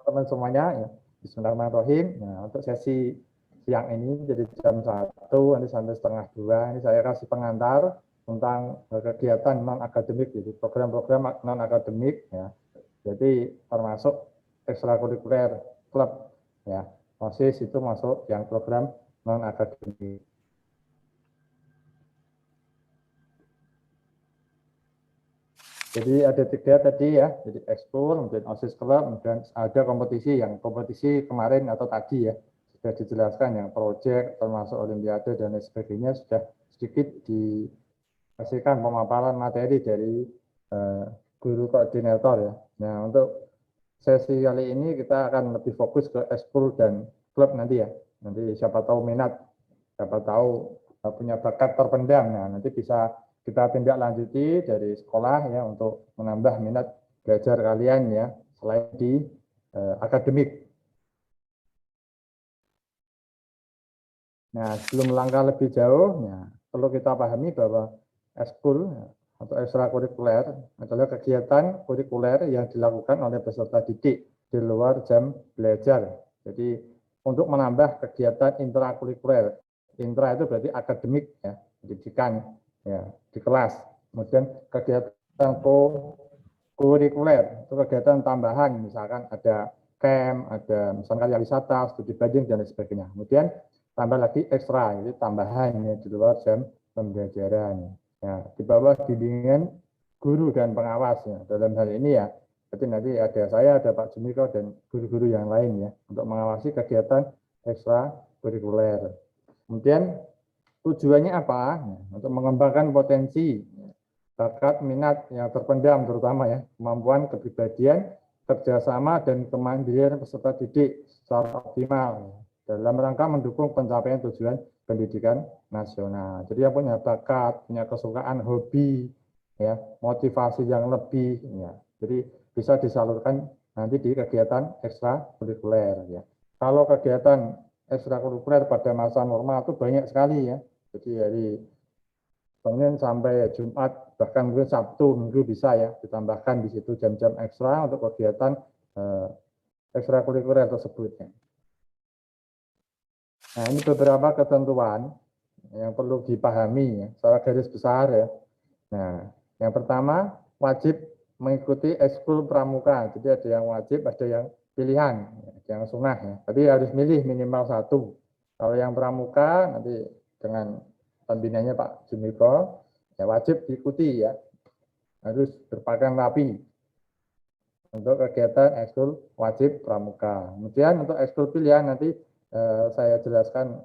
teman semuanya. Ya. Bismillahirrahmanirrahim. Nah, untuk sesi siang ini jadi jam 1 nanti sampai setengah 2. Ini saya kasih pengantar tentang kegiatan non akademik, jadi program-program non akademik. Ya. Jadi termasuk ekstrakurikuler klub. Ya, OSIS itu masuk yang program non akademik. Jadi ada 3 tadi ya, jadi ekskul, kemudian OSIS klub, kemudian ada kompetisi yang kompetisi kemarin atau tadi ya, sudah dijelaskan yang proyek termasuk olimpiade dan lain sebagainya sudah sedikit dikasihkan pemaparan materi dari guru koordinator ya. Nah untuk sesi kali ini kita akan lebih fokus ke ekskul dan klub nanti ya. Nanti siapa tahu minat, siapa tahu punya bakat terpendam, nah nanti bisa kita tindak lanjuti dari sekolah ya untuk menambah minat belajar kalian ya selain di akademik. Nah sebelum melangkah lebih jauh, ya, perlu kita pahami bahwa ekskul atau ekstrakurikuler adalah kegiatan kurikuler yang dilakukan oleh peserta didik di luar jam belajar. Jadi untuk menambah kegiatan intrakurikuler, intra itu berarti akademik ya, pendidikan ya di kelas. Kemudian kegiatan kurikuler itu kegiatan tambahan, misalkan ada camp, ada misalkan karya wisata, studi banding dan lain sebagainya. Kemudian tambah lagi ekstra, itu tambahan ya, di luar jam pembelajaran. Ya, di bawah bimbingan guru dan pengawas ya. Dalam hal ini ya, berarti nanti ada saya, ada Pak Jumiko dan guru-guru yang lain ya untuk mengawasi kegiatan ekstra kurikuler. Kemudian tujuannya apa? Untuk mengembangkan potensi, bakat, minat yang terpendam terutama ya, kemampuan kepribadian, kerjasama dan kemandirian peserta didik secara optimal dalam rangka mendukung pencapaian tujuan pendidikan nasional. Jadi yang punya bakat, punya kesukaan, hobi, ya, motivasi yang lebih, ya, jadi bisa disalurkan nanti di kegiatan ekstrakurikuler. Ya. Kalau kegiatan ekstrakurikuler pada masa normal itu banyak sekali ya. Jadi dari Senin sampai Jumat, bahkan mungkin Sabtu Minggu bisa ya ditambahkan di situ jam-jam ekstra untuk kegiatan ekstrakurikuler tersebut. Ya. Nah ini beberapa ketentuan yang perlu dipahami ya, secara garis besar ya. Nah yang pertama wajib mengikuti ekskul pramuka, jadi ada yang wajib, ada yang pilihan, ada yang sunnah ya. Tapi harus milih minimal 1. Kalau yang pramuka nanti dengan pembinanya Pak Jumiko, ya wajib diikuti ya, harus berpakaian rapi untuk kegiatan ekskul wajib pramuka. Kemudian untuk ekskul pilihan nanti saya jelaskan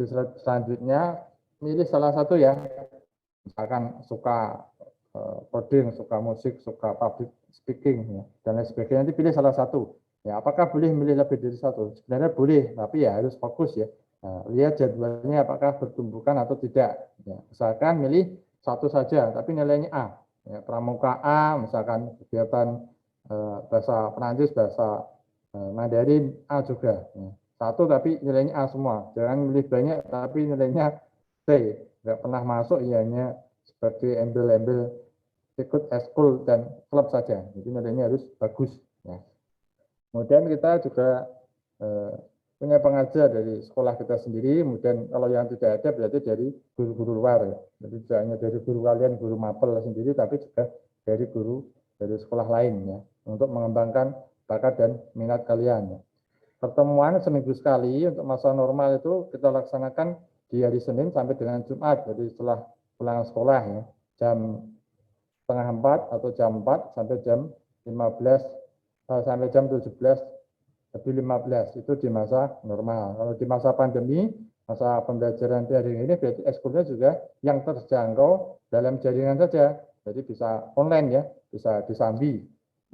di slide selanjutnya, milih salah satu ya, misalkan suka coding, suka musik, suka public speaking ya, dan lain sebagainya, nanti pilih salah satu. Ya, apakah boleh milih lebih dari 1? Sebenarnya boleh, tapi ya harus fokus ya. Nah, lihat jadwalnya apakah bertumbukan atau tidak. Ya, misalkan milih 1 saja, tapi nilainya A. Ya, pramuka A, misalkan kegiatan bahasa Perancis, bahasa Mandarin A juga. Ya. 1 tapi nilainya A semua. Jangan milih banyak tapi nilainya C. Nggak pernah masuk, ya hanya sebagai embel-embel ikut ekskul dan klub saja. Jadi nilainya harus bagus. Ya. Kemudian kita juga punya pengajar dari sekolah kita sendiri, kemudian kalau yang tidak ada berarti dari guru-guru luar ya. Jadi tidak hanya dari guru kalian, guru mapel sendiri, tapi juga dari guru dari sekolah lain ya, untuk mengembangkan bakat dan minat kalian ya. Pertemuan seminggu sekali untuk masa normal itu kita laksanakan di hari Senin sampai dengan Jumat, jadi setelah pulang sekolah ya, jam setengah 4 atau jam 4 sampai jam 15 sampai jam 17 lebih 15 itu di masa normal. Kalau di masa pandemi, masa pembelajaran daring ini berarti ekskulnya juga yang terjangkau dalam jaringan saja. Jadi bisa online ya, bisa disambi.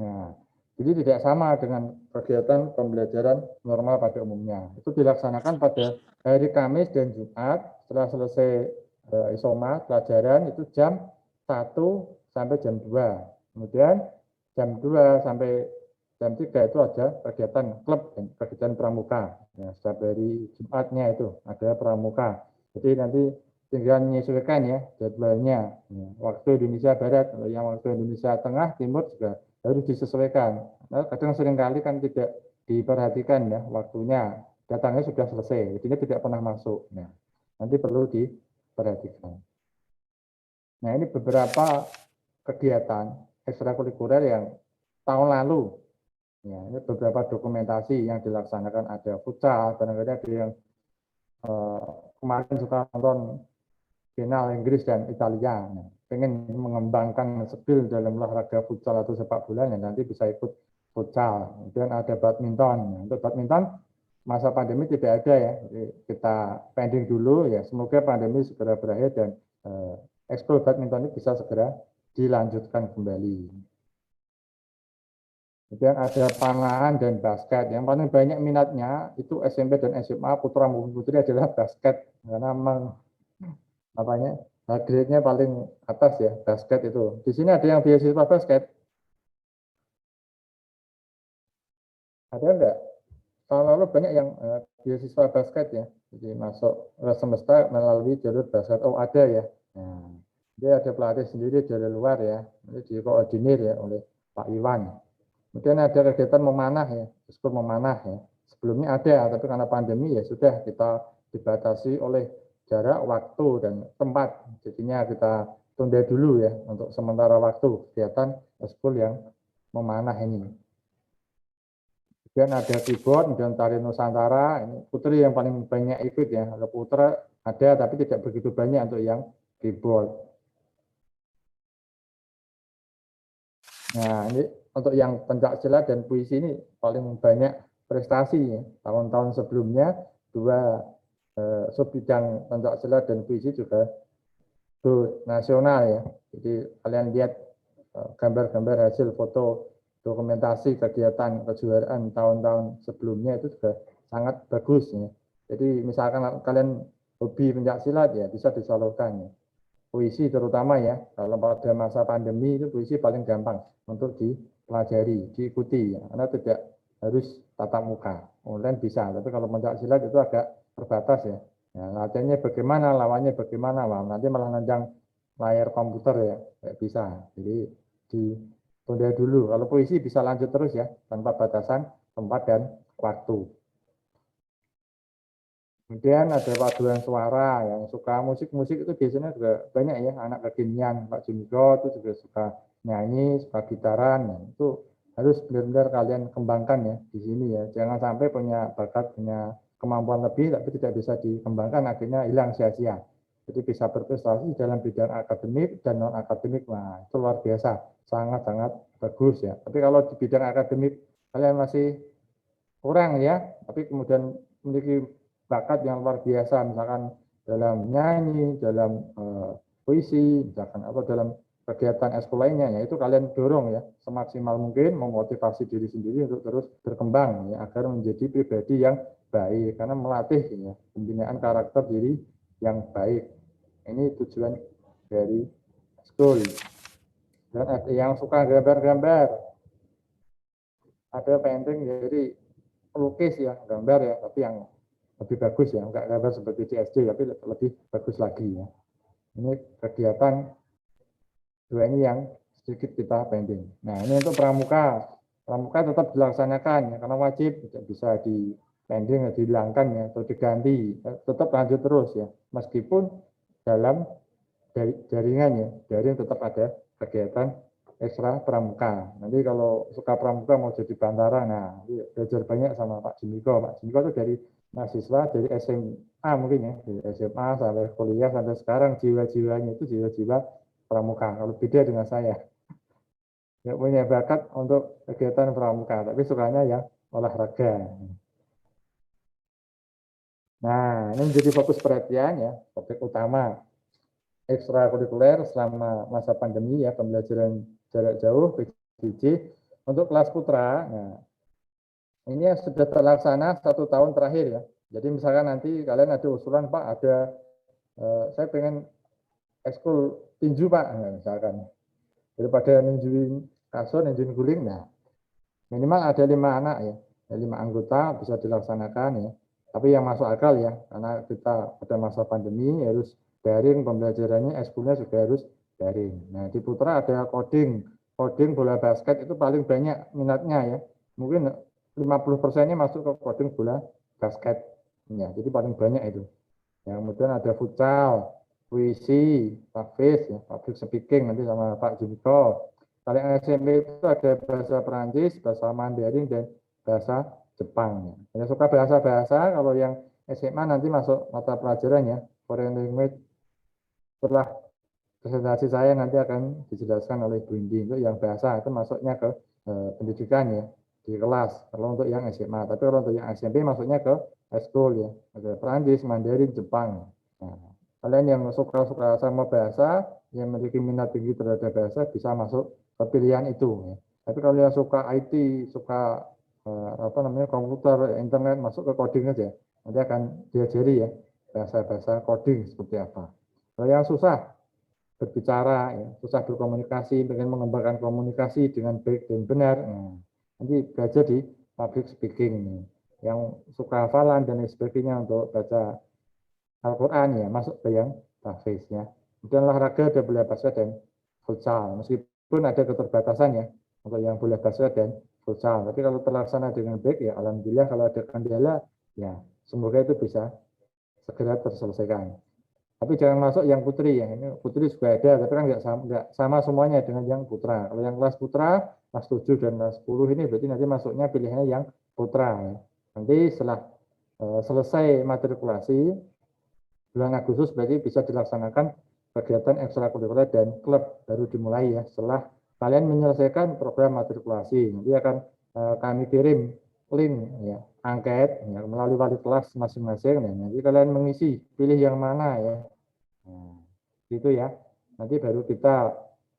Nah, jadi tidak sama dengan kegiatan pembelajaran normal pada umumnya. Itu dilaksanakan pada hari Kamis dan Jumat setelah selesai isoma pelajaran itu jam 1 sampai jam 2. Kemudian jam 2 sampai jam 3 itu ada kegiatan klub dan kegiatan pramuka. Ya, setiap hari Jumatnya itu ada pramuka. Jadi nanti tinggal menyesuaikan ya jadwalnya. Ya, waktu Indonesia Barat, kalau yang waktu Indonesia Tengah, Timur juga harus disesuaikan. Nah, kadang seringkali kan tidak diperhatikan ya waktunya, datangnya sudah selesai, jadi tidak pernah masuk. Nah, nanti perlu diperhatikan. Nah, ini beberapa kegiatan ekstrakurikuler yang tahun lalu, ya, ini beberapa dokumentasi yang dilaksanakan. Ada futsal, barangkali ada yang kemarin suka nonton final Inggris dan Italia. Nah, pengen mengembangkan skill dalam olahraga futsal atau sepak bola, ya nanti bisa ikut futsal. Kemudian ada badminton. Nah, untuk badminton masa pandemi tidak ada ya, jadi kita pending dulu ya. Semoga pandemi segera berakhir dan ekskul badminton ini bisa segera dilanjutkan kembali. Kemudian ada panahan dan basket. Yang paling banyak minatnya itu SMP dan SMA putra maupun putri adalah basket, karena memang apanya grade-nya paling atas ya, basket itu. Di sini ada yang beasiswa basket, ada enggak? Tahun lalu banyak yang beasiswa basket ya, jadi masuk semesta melalui jalur basket. Oh ada ya. Nah, dia ada pelatih sendiri dari luar ya, ini dikoordinir ya oleh Pak Iwan. Kemudian ada kegiatan memanah ya, ekskul memanah ya. Sebelumnya ada, tapi karena pandemi ya sudah kita dibatasi oleh jarak, waktu, dan tempat. Jadinya kita tunda dulu ya untuk sementara waktu kegiatan ekskul yang memanah ini. Kemudian ada keyboard dan tari Nusantara. Ini putri yang paling banyak ikut ya. Kalau putra ada tapi tidak begitu banyak untuk yang keyboard. Nah, ini untuk yang pencak silat dan puisi ini paling banyak prestasi ya. Tahun-tahun sebelumnya dua subbidang pencak silat dan puisi juga go nasional ya. Jadi kalian lihat gambar-gambar hasil foto dokumentasi kegiatan kejuaraan tahun-tahun sebelumnya itu juga sangat bagus ya. Jadi misalkan kalian hobi pencak silat ya bisa disalurkan ya. Puisi terutama ya, kalau pada masa pandemi itu puisi paling gampang untuk dipelajari, diikuti ya. Karena tidak harus tatap muka, online bisa, tapi kalau pencak silat itu agak terbatas ya. Nah, latihannya bagaimana, lawannya bagaimana, wah, nanti malah nanjang layar komputer ya, kayak bisa. Jadi ditunda dulu. Kalau puisi bisa lanjut terus ya, tanpa batasan tempat dan waktu. Kemudian ada paduan suara, yang suka musik-musik itu biasanya juga banyak ya, anak kekinian, Pak Jumiko itu juga suka nyanyi, suka gitaran, nah, itu harus benar-benar kalian kembangkan ya di sini ya. Jangan sampai punya bakat, punya kemampuan lebih tapi tidak bisa dikembangkan, akhirnya hilang sia-sia. Jadi bisa berprestasi dalam bidang akademik dan non akademik, wah itu luar biasa, sangat-sangat bagus ya. Tapi kalau di bidang akademik kalian masih kurang ya, tapi kemudian memiliki bakat yang luar biasa, misalkan dalam nyanyi, dalam puisi, misalkan atau dalam kegiatan ekskul lainnya, ya itu kalian dorong ya semaksimal mungkin, memotivasi diri sendiri untuk terus berkembang ya agar menjadi pribadi yang baik, karena melatih ya pembinaan karakter diri yang baik. Ini tujuan dari ekskul. Dan ada yang suka gambar-gambar, ada painting, jadi pelukis ya, gambar ya, tapi yang lebih bagus ya, enggak gambar seperti di SD, tapi lebih bagus lagi ya. Ini kegiatan dua ini yang sedikit kita pending. Nah, ini untuk pramuka. Pramuka tetap dilaksanakan ya, karena wajib, tidak bisa di pending, dihilangkan ya, atau diganti. Tetap lanjut terus ya, meskipun dalam jaringan ya, jaring tetap ada kegiatan ekstra pramuka. Nanti kalau suka pramuka mau jadi bantara, nah belajar banyak sama Pak Jimiko. Pak Jimiko itu dari mahasiswa dari SMA mungkin ya, dari SMA sampai kuliah sampai sekarang jiwa-jiwanya itu jiwa-jiwa pramuka. Kalau beda dengan saya, nggak punya bakat untuk kegiatan pramuka, tapi sukanya yang olahraga. Nah, ini menjadi fokus perhatian ya, topik utama ekstrakurikuler selama masa pandemi ya, pembelajaran jarak jauh PJJ untuk kelas putra. Nah, ini sudah terlaksana 1 tahun terakhir ya. Jadi misalkan nanti kalian ada usulan, Pak, ada saya pengen ekskul tinju Pak, nah, misalkan daripada ninjuin kasur, ninjuin guling, nah minimal ada 5 anak ya, 5 anggota bisa dilaksanakan ya. Tapi yang masuk akal ya, karena kita pada masa pandemi harus daring pembelajarannya, ekskulnya juga harus daring. Nah di Putra ada coding bola basket itu paling banyak minatnya ya. Mungkin 50%-nya masuk ke coding bola basket. Ya, jadi paling banyak itu. Ya, kemudian ada futsal, puisi, public, ya, public speaking nanti sama Pak Jumiko. Kalau yang SMP itu ada bahasa Perancis, bahasa Mandarin, dan bahasa Jepang. Yang suka bahasa-bahasa, kalau yang SMA nanti masuk mata pelajaran ya, foreign language. Setelah presentasi saya nanti akan dijelaskan oleh Bu Indi. Untuk yang bahasa itu masuknya ke pendidikan ya, di kelas. Kalau untuk yang SMA, tapi kalau untuk yang SMP masuknya ke ekskul ya, ada Perancis, Mandarin, Jepang. Nah, kalian yang suka sama bahasa, yang memiliki minat tinggi terhadap bahasa, bisa masuk ke pilihan itu. Ya. Tapi kalau yang suka IT, suka apa namanya komputer, internet, masuk ke coding aja. Nanti akan diajari ya bahasa-bahasa coding seperti apa. Kalau yang susah berbicara, ya, susah berkomunikasi, ingin mengembangkan komunikasi dengan baik dan benar, nah, nanti belajar di public speaking ini. Yang suka hafalan dan sebagainya untuk baca Al-Quran ya masuk ke yang tahfiz ya. Kemudian olahraga ada bola basket dan futsal. Meskipun ada keterbatasan ya untuk yang bola basket dan futsal. Tapi kalau terlaksana dengan baik ya alhamdulillah, kalau ada kendala ya semoga itu bisa segera terselesaikan. Tapi jangan masuk yang putri ya. Ini putri juga ada, tapi kan nggak sama semuanya dengan yang putra. Kalau yang kelas putra, kelas 7 dan kelas 10 ini berarti nanti masuknya pilihannya yang putra. Ya. Nanti setelah selesai matrikulasi, bulan Agustus berarti bisa dilaksanakan kegiatan ekstrakurikuler dan klub baru dimulai ya. Setelah kalian menyelesaikan program matrikulasi, nanti akan kami kirim link ya, angket ya, melalui wali kelas masing-masing. Nah, nanti kalian mengisi pilih yang mana ya. Nah, gitu ya. Nanti baru kita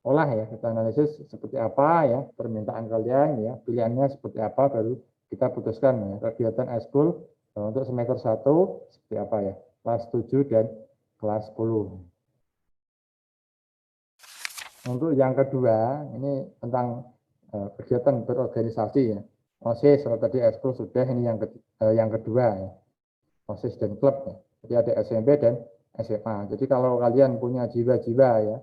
olah ya, kita analisis seperti apa ya permintaan kalian ya, pilihannya seperti apa, baru kita putuskan ya kegiatan ekskul untuk semester 1 seperti apa ya, kelas 7 dan kelas 10. Untuk yang kedua, ini tentang kegiatan berorganisasi ya. OSIS, kalau tadi ekskul sudah, ini yang kedua ya. OSIS dan klub ya. Jadi ada SMP dan SMA. Jadi kalau kalian punya jiwa-jiwa ya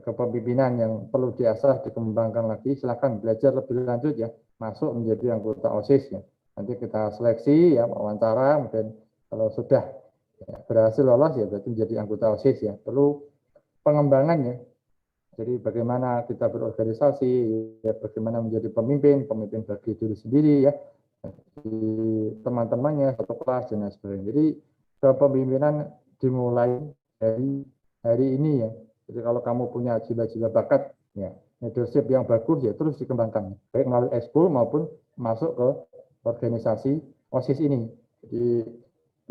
kepemimpinan yang perlu diasah, dikembangkan lagi, silakan belajar lebih lanjut ya, masuk menjadi anggota OSIS ya. Nanti kita seleksi ya, wawancara, kemudian kalau sudah ya, berhasil lolos ya berarti menjadi anggota OSIS ya. Perlu pengembangan ya. Jadi bagaimana kita berorganisasi, ya, bagaimana menjadi pemimpin bagi diri sendiri ya, teman-temannya, satu kelas dan sebagainya. Jadi kepemimpinan dimulai dari hari ini ya. Jadi kalau kamu punya jiwa-jiwa bakat, ya leadership yang bagus ya terus dikembangkan, baik melalui ekskul maupun masuk ke organisasi OSIS ini. Jadi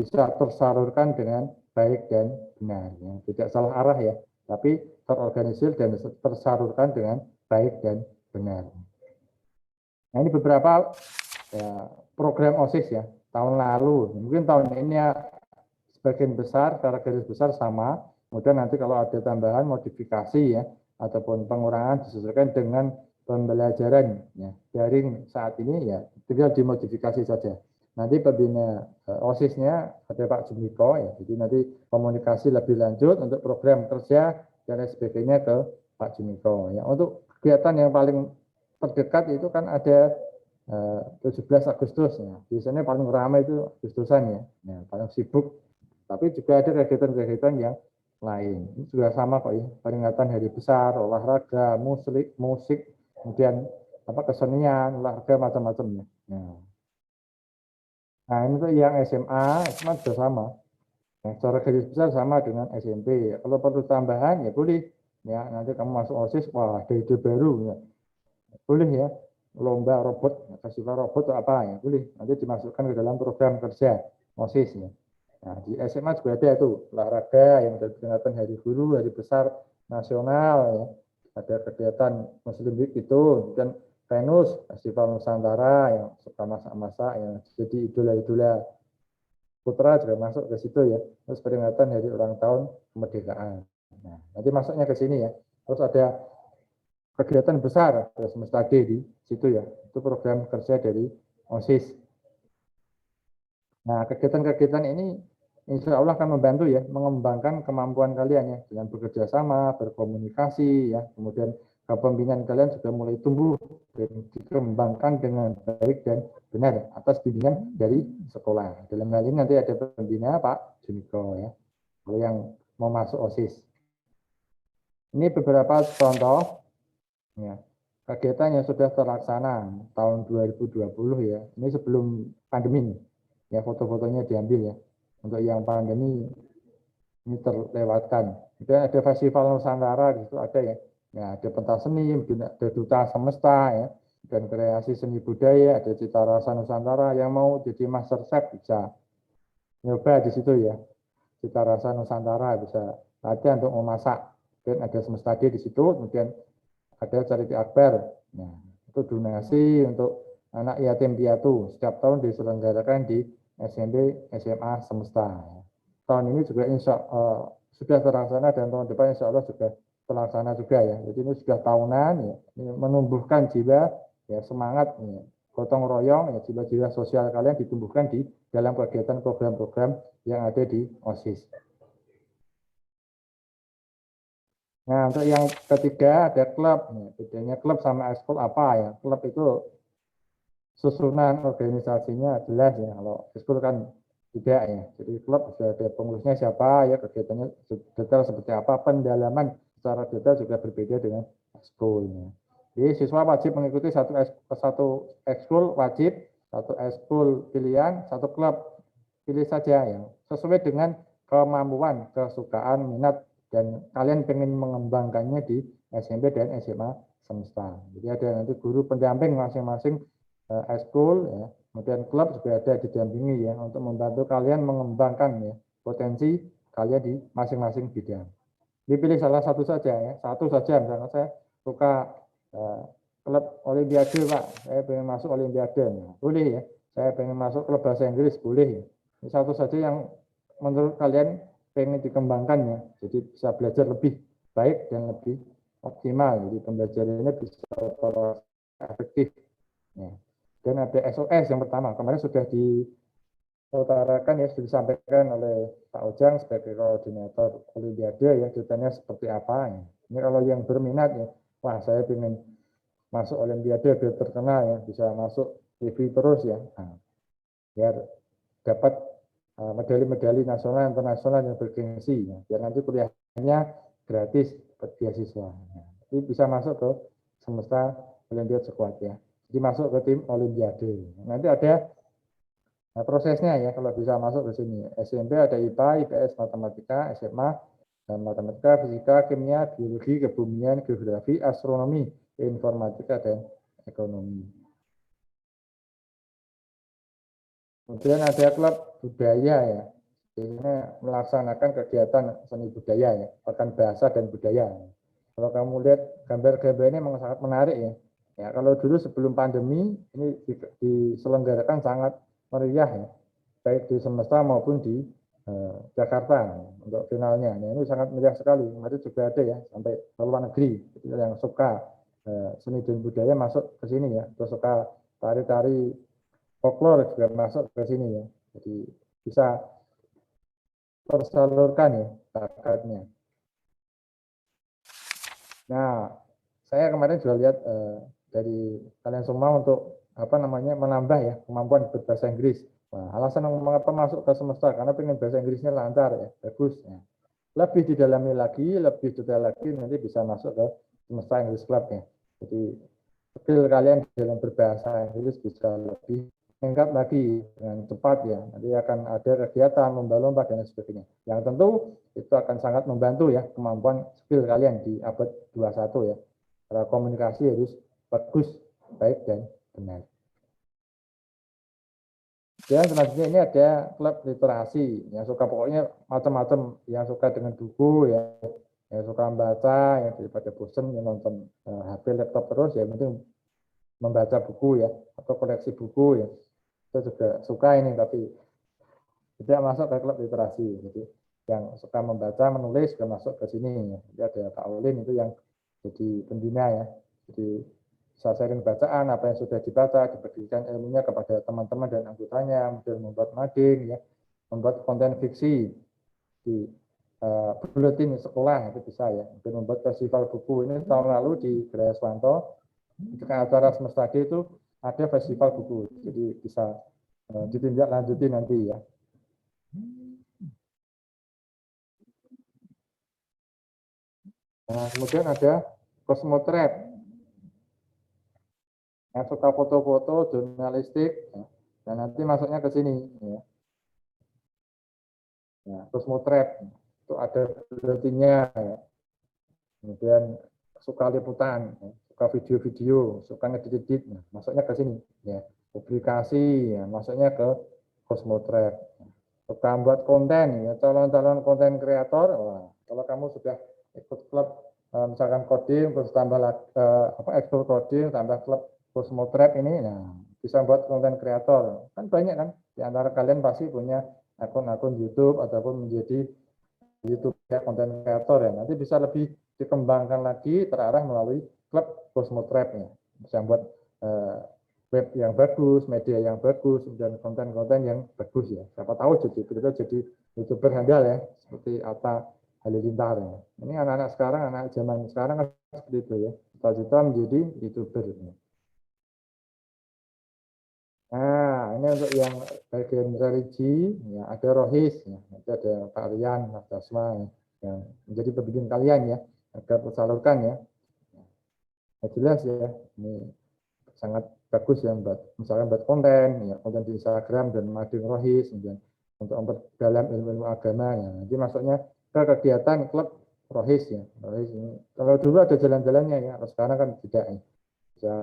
bisa tersalurkan dengan baik dan benar, ya. Tidak salah arah ya, tapi terorganisir dan tersalurkan dengan baik dan benar. Nah ini beberapa ya, program OSIS ya tahun lalu, mungkin tahun ini ya sebagian besar secara garis besar sama, kemudian nanti kalau ada tambahan modifikasi ya ataupun pengurangan disesuaikan dengan pembelajaran ya daring saat ini ya tinggal dimodifikasi saja. Nanti pembina OSIS-nya ada Pak Jumiko ya, jadi nanti komunikasi lebih lanjut untuk program kerja dan sebagainya ke Pak Jumiko ya. Untuk kegiatan yang paling terdekat itu kan ada 17 Agustus ya. Biasanya paling ramai itu Agustusan ya. Ya, paling sibuk. Tapi juga ada kegiatan-kegiatan yang lain. Ini juga sama kok ya. Peringatan hari besar, olahraga, musik, kemudian apa kesenian, olahraga macam-macamnya. Nah, ini tuh yang SMA juga sama. Nah, secara garis besar sama dengan SMP. Kalau perlu tambahan ya boleh. Ya, nanti kamu masuk OSIS, wah ada ide baru ya. Boleh ya, lomba robot, festival robot atau apa ya, boleh. Nanti dimasukkan ke dalam program kerja OSIS ya. Nah, di SMA juga ada itu olahraga yang ada peringatan Hari Guru, Hari Besar Nasional ya. Ada kegiatan Muslim Week itu, dan Venus, Festival Nusantara yang suka masak-masak yang jadi idola-idola putra juga masuk ke situ ya. Terus peringatan Hari Ulang Tahun Kemerdekaan. Nah, nanti masuknya ke sini ya. Terus ada kegiatan besar semesta D di situ ya. Itu program kerja dari OSIS. Nah, kegiatan-kegiatan ini insya Allah akan membantu ya mengembangkan kemampuan kalian ya dengan bekerja sama, berkomunikasi ya, kemudian kepemimpinan kalian juga mulai tumbuh dan dikembangkan dengan baik dan benar atas bimbingan dari sekolah. Dalam hal ini nanti ada pembina Pak Juniko ya, kalau yang mau masuk OSIS. Ini beberapa contoh ya, kegiatan yang sudah terlaksana tahun 2020 ya. Ini sebelum pandemi ya, foto-fotonya diambil ya. Untuk yang pandemi ini terlewatkan. Kemudian ada festival Nusantara di situ ada ya. Ya, ada pentas seni, ada duta semesta ya, dan kreasi seni budaya, ada cita rasa Nusantara. Yang mau jadi master chef bisa nyoba di situ ya. Cita rasa Nusantara bisa latihan untuk memasak. Dan ada semesta di situ, kemudian ada charity akbar. Nah, itu donasi untuk anak yatim piatu. Setiap tahun diselenggarakan di SMP, SMA semesta. Tahun ini juga sudah terlaksana dan tahun depan insya Allah juga terlaksana juga ya. Jadi ini sudah tahunan ya, ini menumbuhkan jiwa ya, semangat ya, gotong royong ya, jiwa-jiwa sosial kalian ditumbuhkan di dalam kegiatan program-program yang ada di OSIS. Nah, untuk yang ketiga ada klub. Nah, bedanya klub sama ekskul apa ya? Klub itu susunan organisasinya jelas ya. Kalau ekskul kan tidak ya. Jadi klub sudah ada pengurusnya siapa ya, kegiatannya detail seperti apa, pendalaman secara detail juga berbeda dengan ekskul. Ya. Jadi siswa wajib mengikuti satu ekskul wajib, satu ekskul pilihan, satu klub pilih saja ya. Sesuai dengan kemampuan, kesukaan, minat dan kalian pengen mengembangkannya di SMP dan SMA semesta. Jadi ada nanti guru pendamping masing-masing ekskul ya. Kemudian klub juga ada didampingi ya untuk membantu kalian mengembangkan ya potensi kalian di masing-masing bidang. Dipilih salah satu saja ya, satu saja. Misalnya saya suka klub olimpiade Pak, saya pengen masuk olimpiade, nah, boleh ya. Saya pengen masuk klub bahasa Inggris, boleh ya. Ini satu saja yang menurut kalian pengen dikembangkan ya, jadi bisa belajar lebih baik dan lebih optimal. Jadi pembelajarannya bisa efektif. Ya. Dan ada SOS yang pertama, kemarin sudah diutarakan ya, sudah disampaikan oleh Pak Ojang sebagai koordinator Olimpiade ya, ceritanya seperti apa ya. Ini kalau yang berminat ya, wah saya ingin masuk Olimpiade biar terkenal ya, bisa masuk TV terus ya, nah, biar dapat medali-medali nasional internasional yang bergengsi ya, biar nanti kuliahnya gratis beasiswa. Nah, jadi bisa masuk ke semesta Olimpiade Squad ya. Jadi masuk ke tim Olimpiade. Nanti ada prosesnya ya, kalau bisa masuk ke sini. SMP ada IPA, IPS, Matematika, SMA dan Matematika, Fisika, Kimia, Biologi, Kebumian, Geografi, Astronomi, Informatika dan Ekonomi. Kemudian ada klub budaya ya. Ini melaksanakan kegiatan seni budaya ya, bahkan bahasa dan budaya. Kalau kamu lihat gambar-gambar ini memang sangat menarik ya. Ya, kalau dulu sebelum pandemi ini diselenggarakan sangat meriah ya, baik di semesta maupun di Jakarta untuk finalnya. Nah, ini sangat meriah sekali. Kemarin juga ada ya sampai ke luar negeri yang suka seni dan budaya masuk ke sini ya, atau suka tari-tari folklore juga masuk ke sini ya. Jadi bisa tersalurkan ya bakatnya. Nah, saya kemarin juga lihat dari kalian semua untuk apa namanya menambah ya kemampuan berbahasa Inggris. Nah, alasan mengapa masuk ke semesta karena pengen bahasa Inggrisnya lancar ya, bagus. Ya. Lebih didalami lagi, lebih detail lagi nanti bisa masuk ke semesta English Club ya. Jadi skill kalian dalam berbahasa Inggris bisa lebih meningkat lagi dengan cepat ya. Nanti akan ada kegiatan lomba-lomba dan sebagainya. Yang tentu itu akan sangat membantu ya kemampuan skill kalian di abad 21 ya. Karena komunikasi harus bagus, baik dan benar. Dan selanjutnya ini ada klub literasi yang suka pokoknya macam-macam, yang suka dengan buku ya, yang suka membaca, yang daripada bosan yang nonton HP, laptop terus ya, penting membaca buku ya atau koleksi buku ya. Saya juga suka ini tapi tidak masuk ke klub literasi. Jadi yang suka membaca, menulis juga masuk ke sini. Jadi ada Kak Olin itu yang jadi pembina ya. Jadi bisa sharing bacaan, apa yang sudah dibaca, dibagikan ilmunya kepada teman-teman dan anggotanya, kemudian membuat mading ya, membuat konten fiksi di buletin sekolah itu bisa ya. Kemudian membuat festival buku ini tahun lalu di Geraya Swanto, ketika acara semesta itu ada festival buku, jadi bisa ditindaklanjuti nanti ya. Nah, kemudian ada Cosmotrap, yang suka foto-foto, jurnalistik, ya. Dan nanti masuknya ke sini. Ya. Nah, Cosmotrap, itu ada buletinnya, ya. Kemudian suka liputan, ya. Suka video-video, suka ngedit-edit, nah, masuknya ke sini. Ya. Publikasi, ya. Masuknya ke Cosmotrap. Suka buat konten, ya. Calon-calon konten kreator, wah, kalau kamu sudah ikut klub misalkan coding terus tambah ekspor coding tambah klub Cosmotrap ini, nah bisa buat konten kreator kan banyak kan di antara kalian pasti punya akun-akun YouTube ataupun menjadi YouTube ya konten kreator ya, nanti bisa lebih dikembangkan lagi terarah melalui klub Cosmotrap ya, bisa buat web yang bagus, media yang bagus, dan konten-konten yang bagus ya. Siapa tahu jadi YouTuber handal ya, seperti Atta Halilintar ya. Ini anak-anak sekarang, anak zaman sekarang kan seperti itu ya. Cita-cita menjadi YouTuber. Ya. Nah, ini untuk yang bagian religi, ya ada Rohis, ya. Nanti ada Pak Rian, Mas Dasma, ya. Yang menjadi pembimbing kalian ya, agar tersalurkan ya. Nah, jelas ya, ini sangat bagus ya buat misalnya buat konten ya, konten di Instagram dan Mading Rohis, kemudian untuk memperdalam ilmu agama ya, nanti masuknya ke kegiatan klub Rohis ya. Rohis ini kalau dulu ada jalan-jalannya ya, kalau sekarang kan tidak ya. Bisa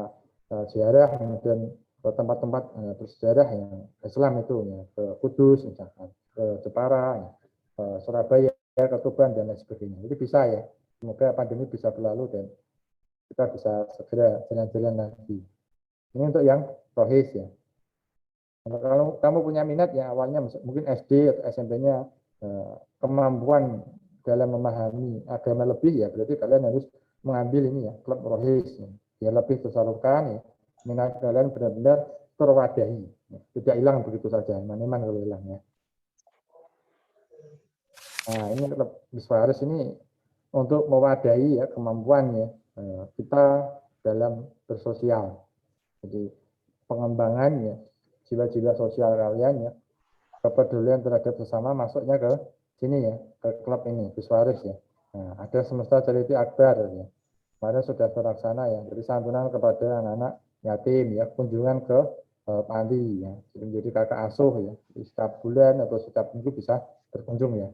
ziarah kemudian ke tempat-tempat bersejarah yang Islam itu ya, ke Kudus misalkan, ke Jepara ya, ke Surabaya, ke Tuban dan lain sebagainya. Jadi bisa ya. Semoga pandemi bisa berlalu dan kita bisa segera jalan-jalan lagi. Ini untuk yang rohis ya. Kalau kamu punya minat ya awalnya mungkin SD atau SMP-nya kemampuan dalam memahami agama lebih ya, berarti kalian harus mengambil ini ya klub rohis ya. Biar lebih tersalurkan ya. Minat kalian benar-benar terwadahi. Ya. Tidak hilang begitu saja, mana-mana kalau hilang ya. Nah ini klub Biswaris ini untuk mewadahi ya kemampuan ya kita dalam bersosial. Jadi pengembangan ya jiwa-jiwa sosial kalian ya, kepedulian terhadap sesama masuknya ke sini ya, ke klub ini, Biswaris ya. Nah, ada Semesta Charity Akbar ya. Kemarin sudah terlaksana ya, jadi santunan kepada anak-anak yatim ya, kunjungan ke panti ya, jadi menjadi kakak asuh ya, jadi setiap bulan atau setiap minggu bisa berkunjung ya.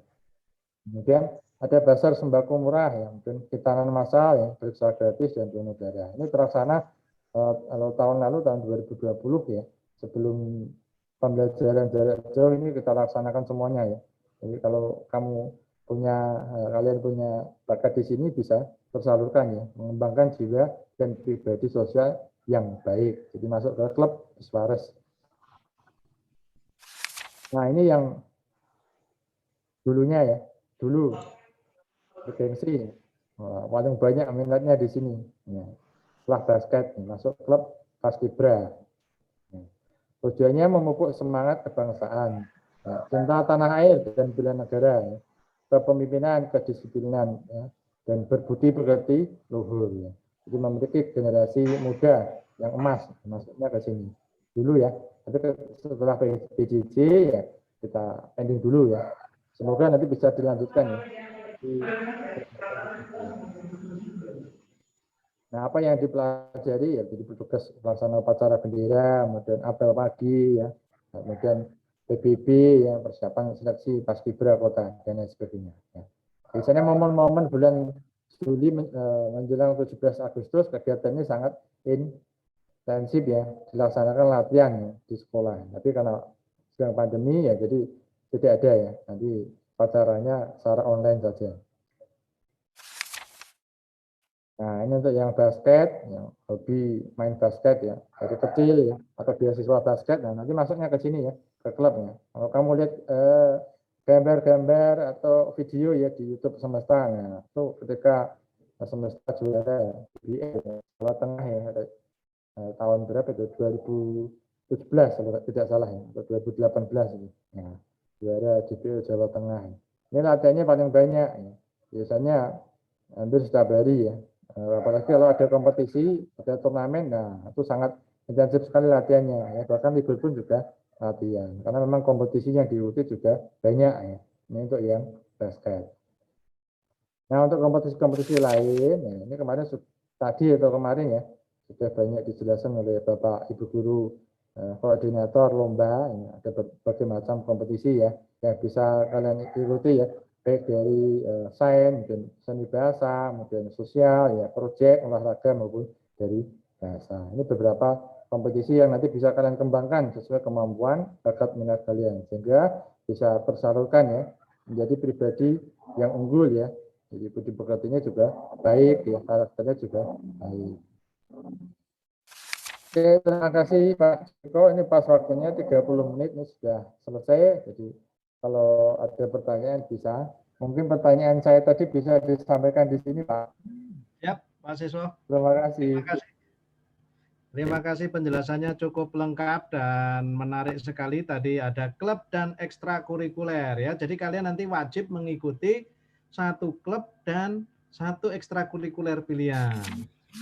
Kemudian ada basar sembako murah ya, mungkin hitanan massal ya, periksa gratis dan donor darah. Ini terlaksana kalau tahun lalu tahun 2020 ya, sebelum pembelajaran jarak jauh ini kita laksanakan semuanya ya. Jadi kalau kamu punya kalian punya bakat di sini bisa tersalurkan ya, mengembangkan jiwa dan pribadi sosial yang baik. Jadi masuk ke klub Biswares. Nah ini yang dulunya ya, dulu bergengsi, paling banyak minatnya di sini. Ya. Setelah basket masuk klub Paskibra. Tujuannya memupuk semangat kebangsaan, ya, cinta tanah air dan bela negara, ya, kepemimpinan, kedisiplinan, ya, dan berbudi pekerti luhur. Ya. Jadi memiliki generasi muda yang emas, masuknya ke sini dulu ya. Tapi setelah PJJ ya kita pending dulu ya. Semoga nanti bisa dilanjutkan ya. Nah, apa yang dipelajari ya jadi petugas pelaksana upacara bendera, kemudian apel pagi ya, kemudian PBB ya, persiapan seleksi paskibra kota dan lain sebagainya. Ya. Biasanya momen-momen bulan Juli menjelang 17 Agustus kegiatan ini sangat intensif ya, dilaksanakan latihan ya, di sekolah. Tapi karena sedang pandemi ya jadi tidak ada ya, nanti upacaranya secara online saja. Nah, ini untuk yang basket, yang hobi main basket ya, dari kecil ya, atau beasiswa basket, nah nanti masuknya ke sini ya, ke klubnya. Kalau kamu lihat gambar-gambar atau video ya di YouTube Semesta, nah, itu ketika Semesta juara di Jawa Tengah ya, tahun berapa itu, 2017 kalau tidak salah ya, atau 2018 itu. Nah, juara JPO Jawa Tengah. Ini latihannya paling banyak ya. Biasanya hampir setiap hari ya. Apalagi kalau ada kompetisi, ada turnamen, nah itu sangat intensif sekali latihannya ya, bahkan libur pun juga latihan karena memang kompetisinya di UT juga banyak ya. Ini untuk yang basket. Nah, untuk kompetisi-kompetisi lain, ya, ini kemarin tadi atau kemarin ya sudah banyak dijelaskan oleh Bapak Ibu Guru koordinator lomba. Ini ada berbagai macam kompetisi ya yang bisa kalian ikuti ya, baik dari sains, mungkin seni bahasa, mungkin sosial, ya proyek olahraga maupun dari bahasa. Ini beberapa kompetisi yang nanti bisa kalian kembangkan sesuai kemampuan bakat minat kalian sehingga bisa tersalurkan ya menjadi pribadi yang unggul ya. Jadi budi pekertinya juga baik, ya karakternya juga baik. Oke, terima kasih Pak Joko. Ini pas waktunya 30 menit, ini sudah selesai. Jadi kalau ada pertanyaan bisa. Mungkin pertanyaan saya tadi bisa disampaikan di sini Pak. Siap, Pak Siswo. Terima kasih. Terima kasih penjelasannya cukup lengkap dan menarik sekali. Tadi ada klub dan ekstrakurikuler ya. Jadi kalian nanti wajib mengikuti satu klub dan satu ekstrakurikuler pilihan.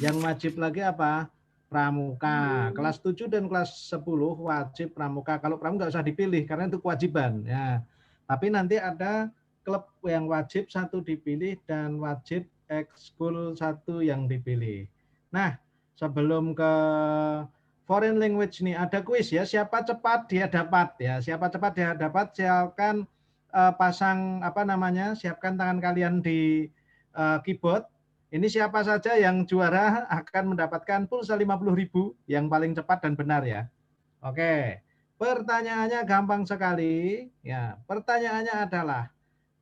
Yang wajib lagi apa? Pramuka. Kelas 7 dan kelas 10 wajib pramuka. Kalau pramuka nggak usah dipilih karena itu kewajiban ya. Tapi nanti ada klub yang wajib satu dipilih dan wajib ekskul satu yang dipilih. Nah, sebelum ke foreign language nih ada kuis ya, siapa cepat dia dapat ya, siapa cepat dia dapat. Silakan pasang apa namanya, siapkan tangan kalian di keyboard. Ini siapa saja yang juara akan mendapatkan pulsa 50.000 yang paling cepat dan benar ya. Oke, pertanyaannya gampang sekali ya. Pertanyaannya adalah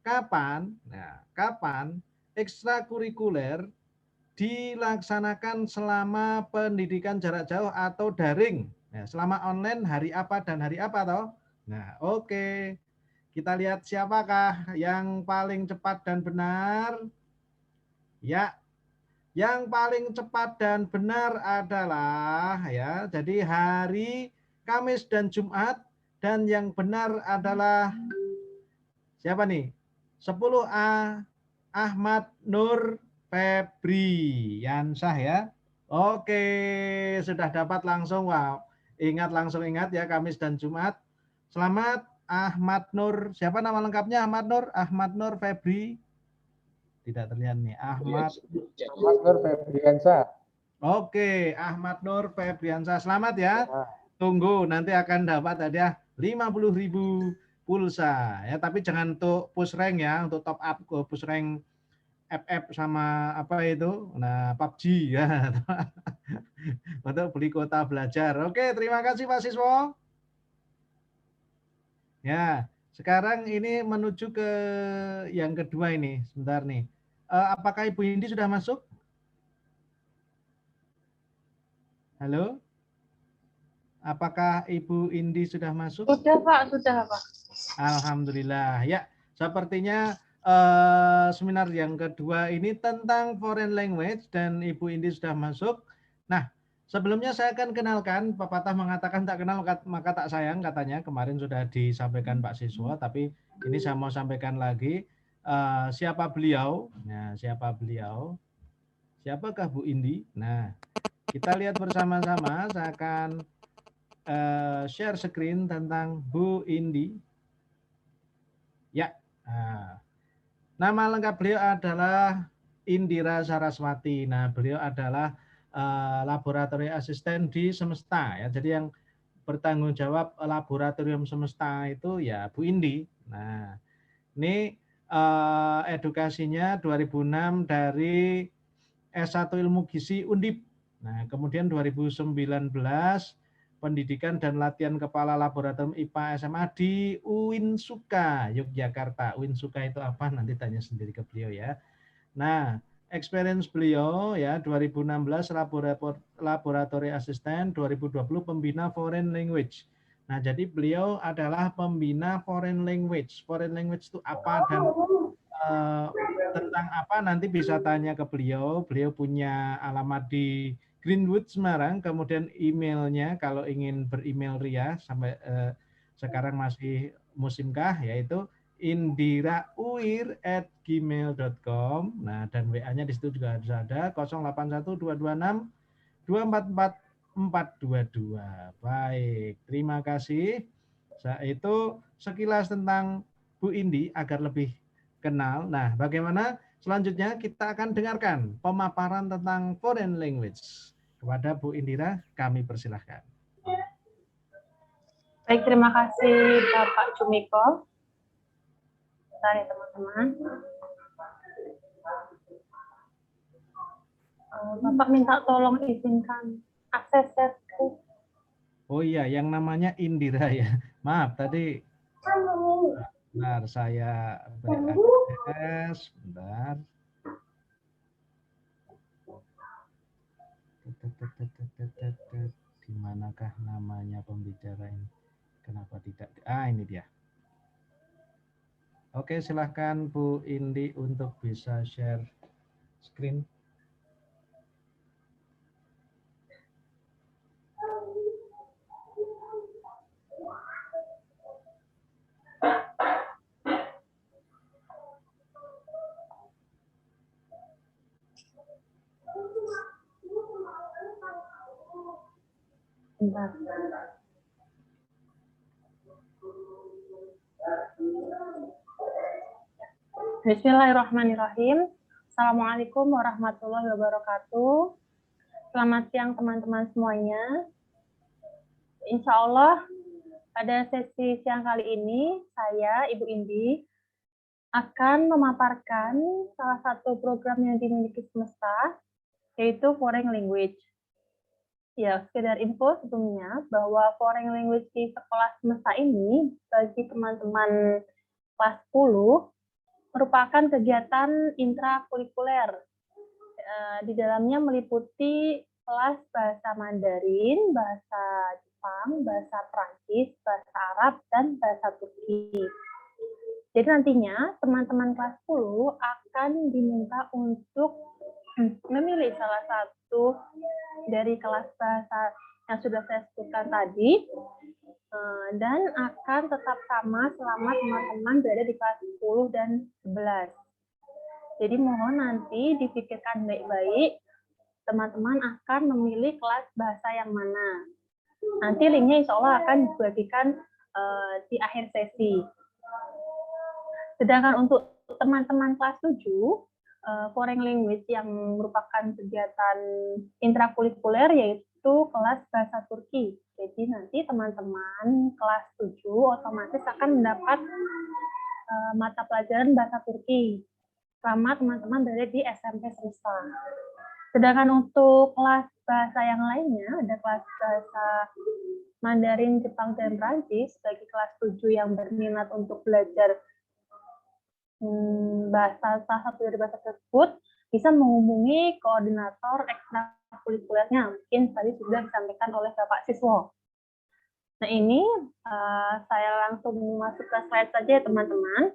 kapan, nah, kapan ekstrakurikuler dilaksanakan selama pendidikan jarak jauh atau daring. Nah, selama online hari apa dan hari apa toh? Nah, oke. Kita lihat siapakah yang paling cepat dan benar. Ya, yang paling cepat dan benar adalah ya, jadi hari Kamis dan Jumat, dan yang benar adalah siapa nih? 10A Ahmad Nur Febri Yansah ya. Oke, sudah dapat langsung. Wow. Ingat, langsung ingat ya, Kamis dan Jumat. Selamat Ahmad Nur. Siapa nama lengkapnya Ahmad Nur? Ahmad Nur Febri. Tidak terlihat nih. Ahmad Nur Febriansah. Oke, Ahmad Nur Febriansah. Selamat ya. Tunggu, nanti akan dapat hadiah 50.000 pulsa ya, tapi jangan untuk push rank ya, untuk top up ke push rank FF sama apa itu, nah PUBG ya. Untuk beli kuota belajar. Oke, terima kasih Pak Siswo. Ya, sekarang ini menuju ke yang kedua ini. Sebentar nih. Apakah Ibu Indi sudah masuk? Halo? Apakah Ibu Indi sudah masuk? Sudah Pak, sudah Pak. Alhamdulillah. Ya, sepertinya seminar yang kedua ini tentang foreign language dan Ibu Indi sudah masuk. Nah, sebelumnya saya akan kenalkan, pepatah mengatakan tak kenal maka tak sayang katanya. Kemarin sudah disampaikan Pak Siswa, tapi ini saya mau sampaikan lagi. Siapa beliau? Nah, siapa beliau? Siapakah Bu Indi? Nah, kita lihat bersama-sama. Saya akan share screen tentang Bu Indi. Ya, nama lengkap beliau adalah Indira Saraswati. Nah, beliau adalah laboratorium asisten di Semesta ya. Jadi yang bertanggung jawab laboratorium Semesta itu ya Bu Indi. Nah, ini edukasinya 2006 dari S1 Ilmu Gizi Undip. Nah, kemudian 2019 pendidikan dan latihan kepala laboratorium IPA SMA di Uinsuka, Yogyakarta. Uinsuka itu apa? Nanti tanya sendiri ke beliau ya. Nah, experience beliau ya 2016 laboratorium asisten, 2020 pembina foreign language. Nah, jadi beliau adalah pembina foreign language. Foreign language itu apa dan tentang apa nanti bisa tanya ke beliau. Beliau punya alamat di Greenwood Semarang, kemudian emailnya kalau ingin beremail Ria sampai sekarang masih musimkah, yaitu indirauir@gmail.com. Nah, dan WA-nya di situ juga harus ada 081226 244 422. Baik, terima kasih. Itu sekilas tentang Bu Indi agar lebih kenal. Nah, bagaimana selanjutnya kita akan dengarkan pemaparan tentang foreign language. Kepada Bu Indira, kami persilahkan. Baik, terima kasih Bapak Jumiko. Bentar ya teman-teman. Bapak minta tolong izinkan akses chatku. Oh iya, yang namanya Indira ya. Maaf, tadi bentar saya beri akses. Bentar. Di manakah namanya pembicara ini? Kenapa tidak? Ini dia. Oke, silahkan Bu Indi untuk bisa share screen. Bentar. Bismillahirrahmanirrahim. Assalamualaikum warahmatullahi wabarakatuh. Selamat siang teman-teman semuanya. Insya Allah pada sesi siang kali ini saya, Ibu Indi, akan memaparkan salah satu program yang dimiliki semesta, yaitu Foreign Language. Ya, sekedar info sebelumnya bahwa Foreign Language di sekolah semesta ini bagi teman-teman kelas 10 merupakan kegiatan intrakurikuler. Di dalamnya meliputi kelas bahasa Mandarin, bahasa Jepang, bahasa Prancis, bahasa Arab, dan bahasa Turki. Jadi nantinya teman-teman kelas 10 akan diminta untuk memilih salah satu dari kelas bahasa yang sudah saya sebutkan tadi, dan akan tetap sama selama teman-teman berada di kelas 10 dan 11. Jadi mohon nanti dipikirkan baik-baik, teman-teman akan memilih kelas bahasa yang mana. Nanti linknya insya Allah akan dibagikan di akhir sesi. Sedangkan untuk teman-teman kelas 7, Foreign Language yang merupakan kegiatan intrakurikuler yaitu kelas bahasa Turki. Jadi nanti teman-teman kelas 7 otomatis akan mendapat mata pelajaran bahasa Turki selama teman-teman berada di SMP semesta. Sedangkan untuk kelas bahasa yang lainnya, ada kelas bahasa Mandarin, Jepang, dan Prancis bagi kelas 7 yang berminat untuk belajar bahasa salah satu dari bahasa tersebut, bisa menghubungi koordinator ekstrakurikulernya. Mungkin tadi sudah disampaikan oleh Bapak Siswo. Nah ini saya langsung masuk ke slide saja ya teman-teman.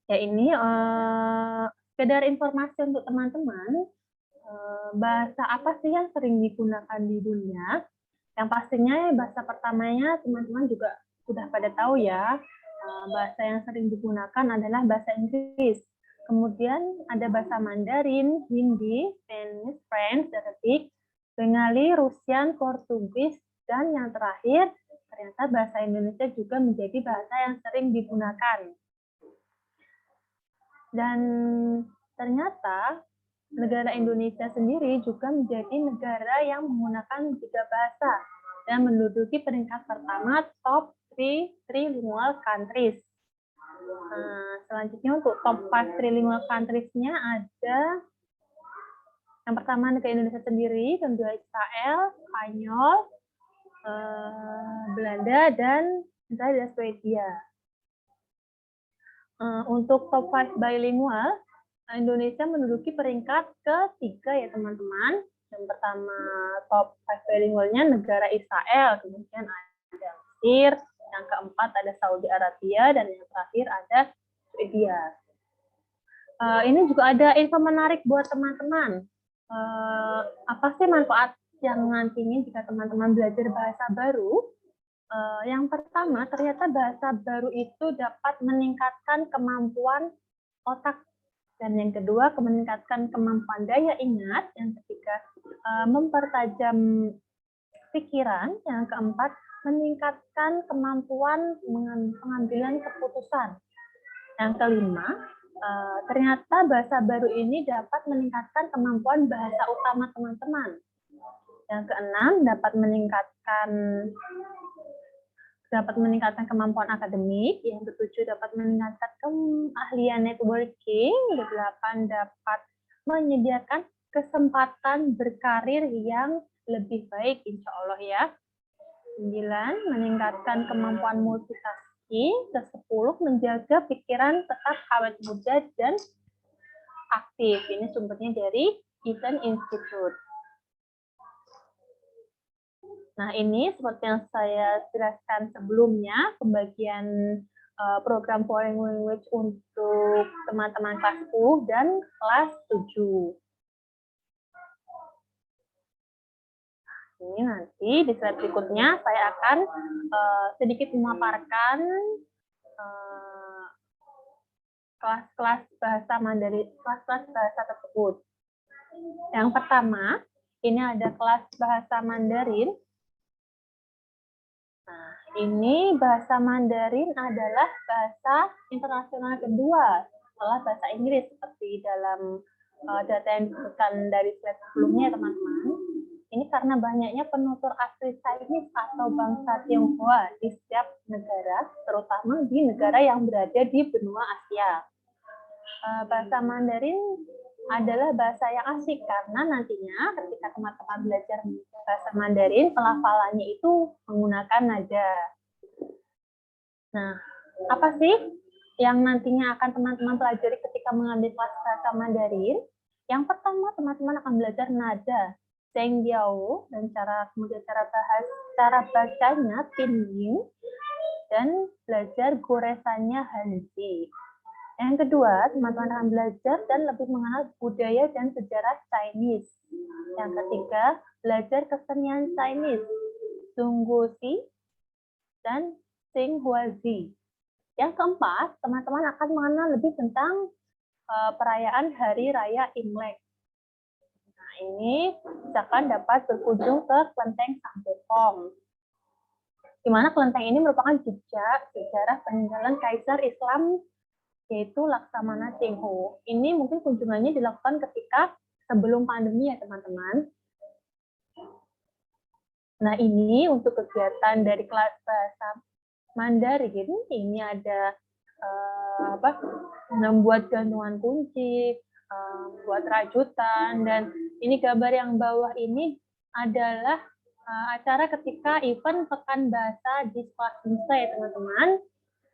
Ya ini sekedar informasi untuk teman-teman, bahasa apa sih yang sering digunakan di dunia? Yang pastinya bahasa pertamanya teman-teman juga sudah pada tahu ya, bahasa yang sering digunakan adalah bahasa Inggris. Kemudian ada bahasa Mandarin, Hindi, Spanish, French, Arabic, Bengali, Rusian, Portugis, dan yang terakhir ternyata bahasa Indonesia juga menjadi bahasa yang sering digunakan. Dan ternyata negara Indonesia sendiri juga menjadi negara yang menggunakan 3 bahasa dan menduduki peringkat pertama top 3 trilingual countries. Selanjutnya untuk top 5 trilingual countries-nya ada yang pertama negara Indonesia sendiri, kedua Israel, Spanyol, Belanda, dan ada Swedia. Untuk top 5 bilingual, Indonesia menduduki peringkat ketiga ya teman-teman. Yang pertama top 5 bilingualnya negara Israel, kemudian ada Mesir, yang keempat ada Saudi Arabia, dan yang terakhir ada Swedia. Ini juga ada info menarik buat teman-teman. Apa sih manfaat yang nantinya jika teman-teman belajar bahasa baru? Yang pertama, ternyata bahasa baru itu dapat meningkatkan kemampuan otak Dan yang kedua, meningkatkan kemampuan daya ingat. Yang ketiga, mempertajam pikiran. Yang keempat, meningkatkan kemampuan pengambilan keputusan. Yang kelima, ternyata bahasa baru ini dapat meningkatkan kemampuan bahasa utama teman-teman. Yang keenam, dapat meningkatkan kemampuan akademik. Yang ketujuh, dapat meningkatkan keahlian networking. Yang kedelapan, dapat menyediakan kesempatan berkarir yang lebih baik, insya Allah ya. 9, meningkatkan kemampuan multitasking. Ke-10, menjaga pikiran tetap awet muda dan aktif. Ini sumbernya dari Eaton Institute. Nah, ini seperti yang saya jelaskan sebelumnya, pembagian program Foreign Language untuk teman-teman kelas 10 dan kelas 7. Ini nanti di slide berikutnya saya akan sedikit memaparkan kelas-kelas bahasa Mandarin, kelas-kelas bahasa tersebut. Yang pertama, ini ada kelas bahasa Mandarin. Nah, ini bahasa Mandarin adalah bahasa internasional kedua setelah bahasa Inggris, seperti dalam data yang disebutkan dari slide sebelumnya, teman-teman. Ini karena banyaknya penutur asli Chinese atau bangsa Tionghoa di setiap negara, terutama di negara yang berada di benua Asia. Bahasa Mandarin adalah bahasa yang asik karena nantinya ketika teman-teman belajar bahasa Mandarin, pelafalannya itu menggunakan nada. Nah, apa sih yang nantinya akan teman-teman pelajari ketika mengambil kelas bahasa Mandarin? Yang pertama, teman-teman akan belajar nada Zhengyao dan kemudian cara bacanya pinyin, dan belajar goresannya Hanzi. Yang kedua, teman-teman akan belajar dan lebih mengenal budaya dan sejarah Chinese. Yang ketiga, belajar kesenian Chinese, Zhongguozi dan Xinghuazi. Yang keempat, teman-teman akan mengenal lebih tentang perayaan Hari Raya Imlek. Nah, ini misalkan dapat berkunjung ke Kelenteng Sanggokong, di mana kelenteng ini merupakan jejak sejarah peninggalan Kaisar Islam, yaitu Laksamana Cheng-ho. Ini mungkin kunjungannya dilakukan ketika sebelum pandemi ya, teman-teman. Nah, ini untuk kegiatan dari kelas bahasa Mandarin, ini ada membuat gantungan kunci, buat rajutan, dan ini gambar yang bawah ini adalah acara ketika event Pekan Bahasa di sekolah semesta ya, teman-teman.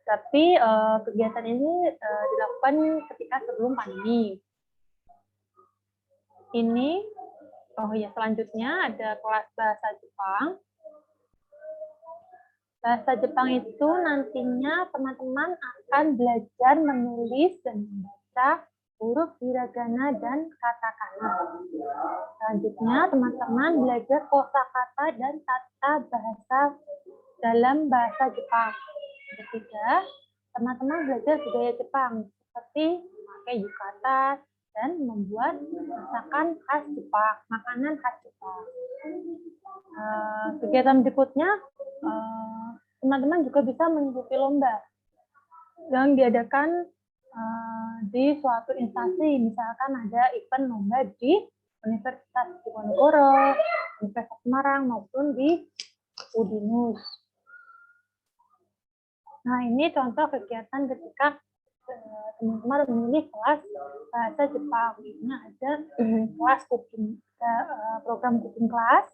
Tapi kegiatan ini dilakukan ketika sebelum pandemi. Ini, selanjutnya ada kelas bahasa Jepang. Bahasa Jepang itu nantinya teman-teman akan belajar menulis dan membaca huruf hiragana dan katakana. Selanjutnya, teman-teman belajar kosakata dan tata bahasa dalam bahasa Jepang. Ketiga, teman-teman belajar budaya Jepang seperti memakai yukata dan membuat masakan khas Jepang, makanan khas Jepang. Kegiatan berikutnya, teman-teman juga bisa mengikuti lomba yang diadakan di suatu instansi. Misalkan ada event lomba di Universitas Diponegoro, Universitas Semarang, maupun di Udinus. Nah, ini contoh kegiatan ketika teman-teman memilih kelas bahasa Jepang. Ini ada kelas cooking, program cooking class.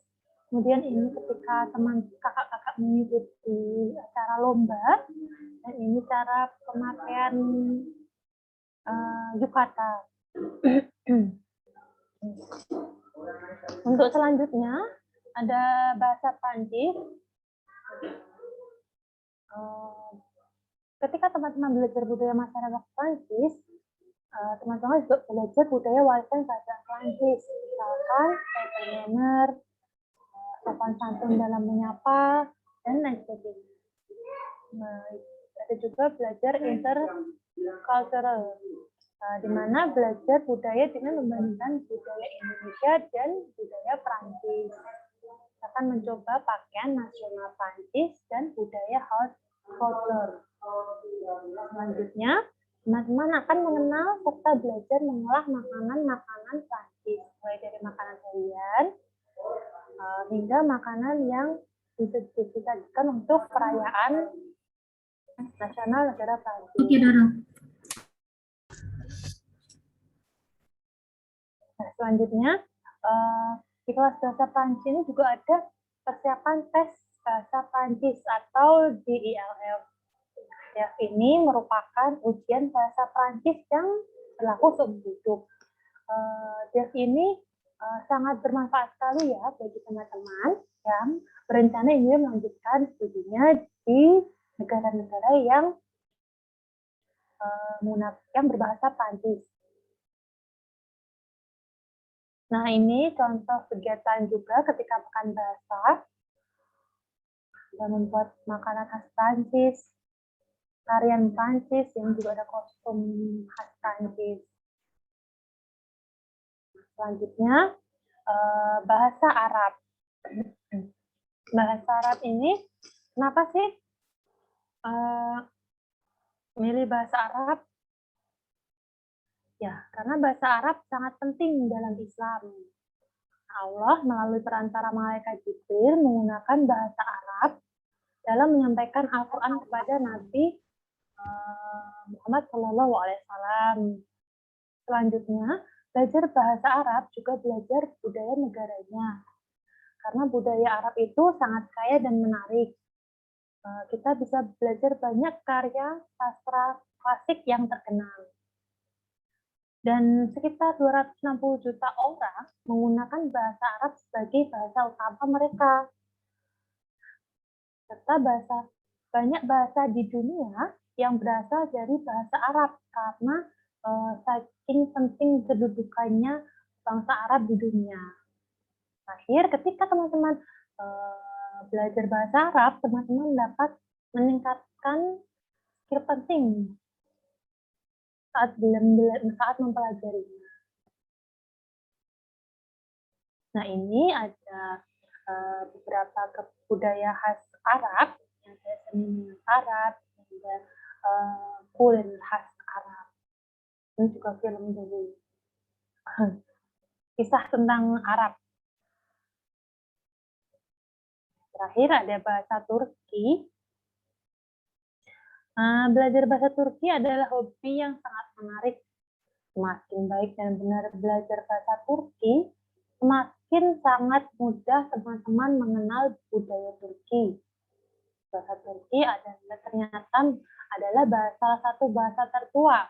Kemudian ini ketika kakak-kakak mengikuti acara lomba, dan ini cara pemakaian yukata. Untuk selanjutnya ada bahasa Prancis. Ketika teman-teman belajar budaya masyarakat Prancis, teman-teman juga belajar budaya warisan kerajaan Prancis, misalkan table manner, sopan santun dalam menyapa, dan lain sebagainya. Nah, ada juga belajar intercultural. di mana belajar budaya dengan membandingkan budaya Indonesia dan budaya Prancis. Kita akan mencoba pakaian nasional Prancis dan budaya haute couture. Selanjutnya, teman-teman akan mengenal serta belajar mengolah makanan-makanan Prancis, mulai dari makanan harian hingga makanan yang disajikan untuk perayaan nasional negara Prancis. Nah, selanjutnya, di kelas bahasa Prancis ini juga ada persiapan tes bahasa Prancis atau DILF. DILF ini merupakan ujian bahasa Prancis yang berlaku seumur hidup. DILF ini sangat bermanfaat sekali ya bagi teman-teman yang berencana ingin melanjutkan studinya di negara-negara yang berbahasa Prancis. Nah, ini contoh kegiatan juga ketika pekan bahasa. Kita membuat makanan khas Prancis, tarian Prancis, yang juga ada kostum khas Prancis. Selanjutnya, bahasa Arab. Bahasa Arab ini, kenapa sih milih bahasa Arab? Ya, karena bahasa Arab sangat penting dalam Islam. Allah melalui perantara malaikat Jibril menggunakan bahasa Arab dalam menyampaikan Al-Quran kepada Nabi Muhammad SAW. Selanjutnya, belajar bahasa Arab juga belajar budaya negaranya. Karena budaya Arab itu sangat kaya dan menarik. Kita bisa belajar banyak karya sastra klasik yang terkenal. Dan sekitar 260 juta orang menggunakan bahasa Arab sebagai bahasa utama mereka. Serta banyak bahasa di dunia yang berasal dari bahasa Arab karena saking penting kedudukannya bangsa Arab di dunia. Akhir, ketika teman-teman belajar bahasa Arab, teman-teman dapat meningkatkan skill penting saat mempelajarinya. Nah, ini ada beberapa budaya khas Arab, yang ada seni Arab, ada kuliner khas Arab. Ini juga film dulu. Kisah tentang Arab. Terakhir ada bahasa Turki. Belajar bahasa Turki adalah hobi yang sangat menarik. Semakin baik dan benar belajar bahasa Turki, semakin sangat mudah teman-teman mengenal budaya Turki. Bahasa Turki ternyata adalah salah satu bahasa tertua.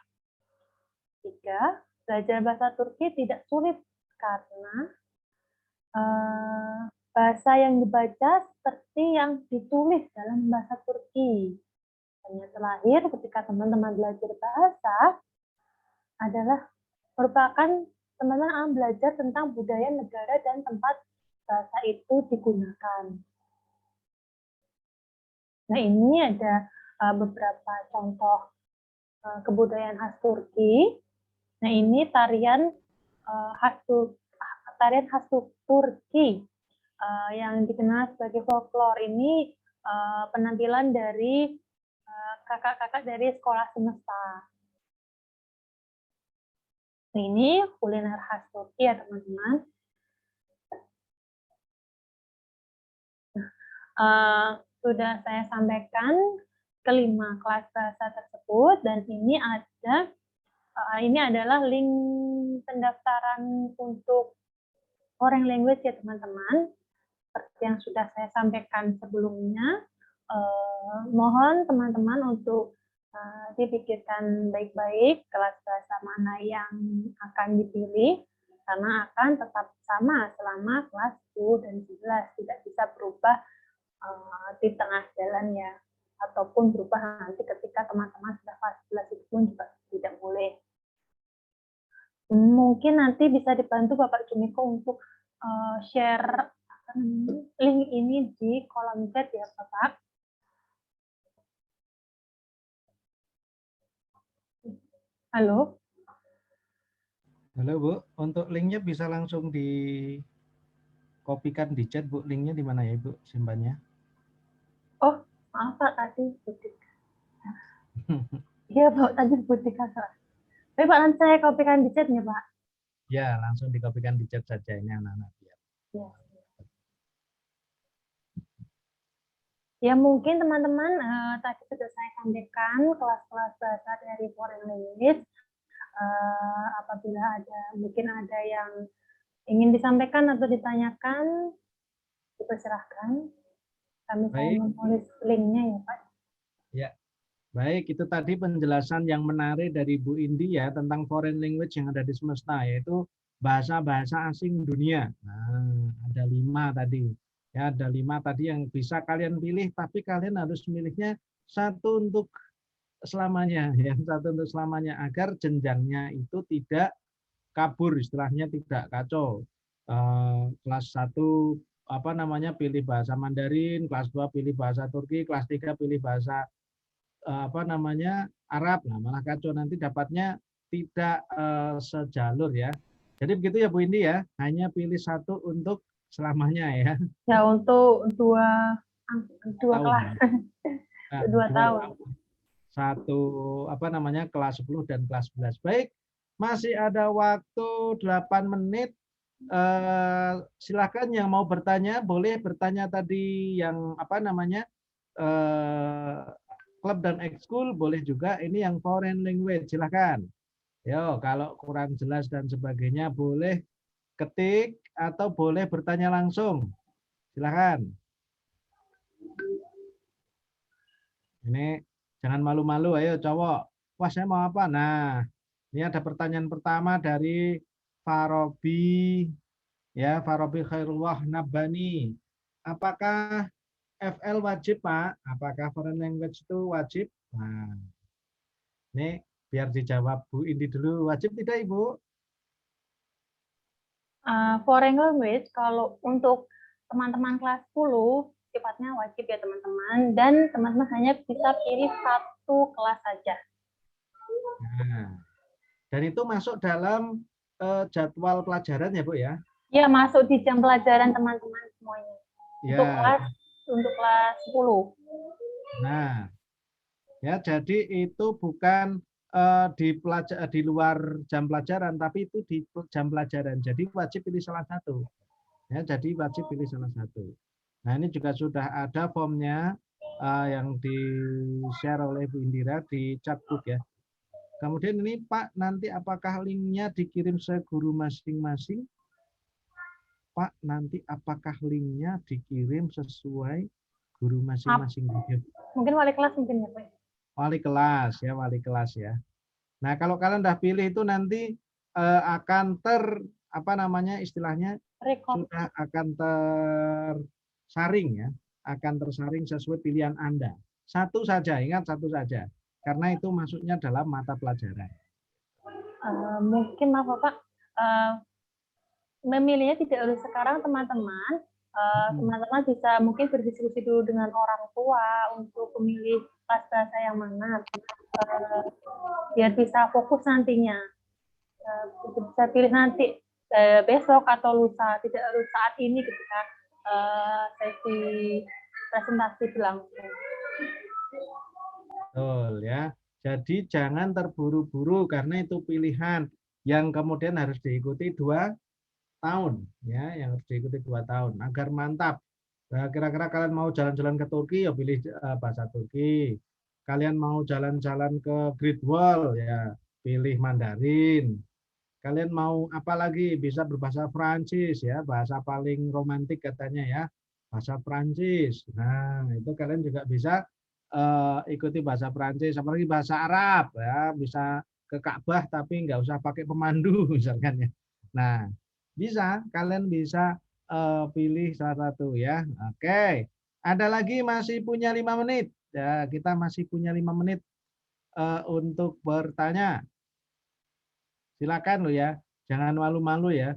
3. Belajar bahasa Turki tidak sulit karena bahasa yang dibaca seperti yang ditulis dalam bahasa Turki. Dan yang terakhir, ketika teman-teman belajar bahasa, adalah merupakan teman-teman belajar tentang budaya negara dan tempat bahasa itu digunakan. Nah, ini ada beberapa contoh kebudayaan khas Turki. Nah, ini tarian khas Turki yang dikenal sebagai folklore. Ini penampilan dari kakak-kakak dari sekolah semesta. Ini kuliner khas Turki ya teman-teman. Sudah saya sampaikan kelima kelas bahasa tersebut, dan ini adalah link pendaftaran untuk foreign language ya teman-teman. Seperti yang sudah saya sampaikan sebelumnya, mohon teman-teman untuk dipikirkan baik-baik kelas bahasa mana yang akan dipilih, karena akan tetap sama selama kelas 10 dan 11, tidak bisa berubah di tengah jalan ya, ataupun berubah nanti ketika teman-teman sudah kelas 11 itu pun juga tidak boleh. Mungkin nanti bisa dibantu Bapak Jumiko untuk share link ini di kolom chat ya Bapak. Halo? Halo Bu, untuk linknya bisa langsung dikopikan di chat Bu, linknya di mana ya Ibu simpannya? Oh, maaf Pak, tadi Butika. Iya Pak, tadi Butika salah. Tapi Pak, nanti saya kopikan di chatnya Pak. Ya, langsung dikopikan di chat saja ini anak-anak biar. Ya. Ya mungkin teman-teman tadi sudah saya sampaikan kelas-kelas dasar dari foreign language. Apabila mungkin ada yang ingin disampaikan atau ditanyakan, dipersilahkan. Kami saya Baik, menulis linknya ya Pak. ya. Baik, itu tadi penjelasan yang menarik dari Bu Indi ya tentang foreign language yang ada di semesta, yaitu bahasa-bahasa asing dunia. Nah, ada 5 tadi. Ya, ada 5 tadi yang bisa kalian pilih, tapi kalian harus milihnya satu untuk selamanya, ya, satu untuk selamanya agar jenjangnya itu tidak kabur, istilahnya tidak kacau. Kelas 1 apa namanya pilih bahasa Mandarin, kelas 2 pilih bahasa Turki, kelas 3 pilih bahasa apa namanya Arab. Nah, malah kacau nanti dapatnya tidak sejalur ya. Jadi begitu ya Bu Indi ya, hanya pilih satu untuk selamanya ya. Ya untuk dua Tahun. kelas, Nah, 2 tahun. satu apa namanya kelas 10 dan kelas 11. Baik, masih ada waktu 8 menit. Silakan yang mau bertanya boleh bertanya tadi yang apa namanya klub dan ekskul, boleh juga ini yang foreign language, silakan. Yo, kalau kurang jelas dan sebagainya boleh ketik atau boleh bertanya langsung. Silakan. Ini jangan malu-malu, ayo cowok. Wah, saya mau apa? Nah, ini ada pertanyaan pertama dari Farobi, ya, Farobi Khairullah Nabani. Apakah FL wajib, Pak? Apakah foreign language itu wajib? Nah, ini biar dijawab Bu Indi dulu. Wajib tidak, Ibu? Foreign language kalau untuk teman-teman kelas 10 sifatnya wajib ya teman-teman, dan teman-teman hanya bisa pilih satu kelas saja. Nah, dan itu masuk dalam jadwal pelajaran ya Bu ya? Ya, masuk di jam pelajaran teman-teman semuanya. Ya. Untuk kelas 10. Nah, ya jadi itu bukan di luar jam pelajaran, tapi itu di jam pelajaran. Jadi wajib pilih salah satu. Ya, jadi wajib pilih salah satu. Nah, ini juga sudah ada formnya yang di-share oleh Bu Indira di chatbook ya. Kemudian ini Pak, nanti apakah linknya dikirim ke guru masing-masing? Pak, nanti apakah linknya dikirim sesuai guru masing-masing? Mungkin wali kelas mungkin ya Pak. Wali kelas ya, wali kelas ya. Nah, kalau kalian udah pilih itu nanti akan apa namanya istilahnya sudah akan tersaring ya, akan tersaring sesuai pilihan Anda. Satu saja, ingat satu saja. Karena itu masuknya dalam mata pelajaran. Mungkin maaf Bapak, memilihnya tidak harus sekarang teman-teman. Teman-teman bisa mungkin berdiskusi dulu dengan orang tua untuk memilih kelas bahasa yang mana, biar bisa fokus nantinya. Bisa pilih nanti besok atau lusa, tidak harus saat ini ketika sesi presentasi berlangsung. Betul ya. Jadi jangan terburu-buru karena itu pilihan yang kemudian harus diikuti 2 tahun ya, yang harus diikuti 2 tahun agar mantap. Nah, kira-kira kalian mau jalan-jalan ke Turki ya pilih bahasa Turki. Kalian mau jalan-jalan ke Great Wall ya pilih Mandarin. Kalian mau apa lagi bisa berbahasa Prancis ya, bahasa paling romantis katanya ya, bahasa Prancis. Nah, itu kalian juga bisa ikuti bahasa Prancis, apalagi bahasa Arab ya, bisa ke Ka'bah tapi nggak usah pakai pemandu misalkan ya. Nah, bisa kalian bisa pilih salah satu ya. Oke. Ada lagi masih punya 5 menit. Ya, kita masih punya 5 menit untuk bertanya. Silakan lo ya. Jangan malu-malu ya.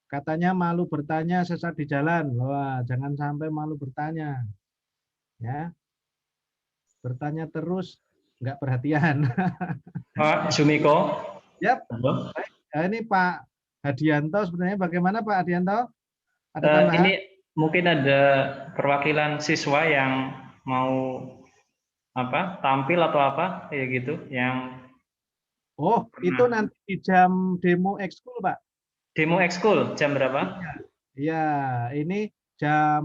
Katanya malu bertanya sesat di jalan. Wah, jangan sampai malu bertanya. Ya. Bertanya terus nggak perhatian. Pak Sumiko. Yap. Halo. Ini Pak Hadianto sebenarnya bagaimana Pak Hadianto? Ada tambahan? Ini mungkin ada perwakilan siswa yang mau tampil atau apa kayak gitu yang Oh, itu pernah nanti di jam demo ekskul, Pak. demo ekskul jam berapa? Iya, ini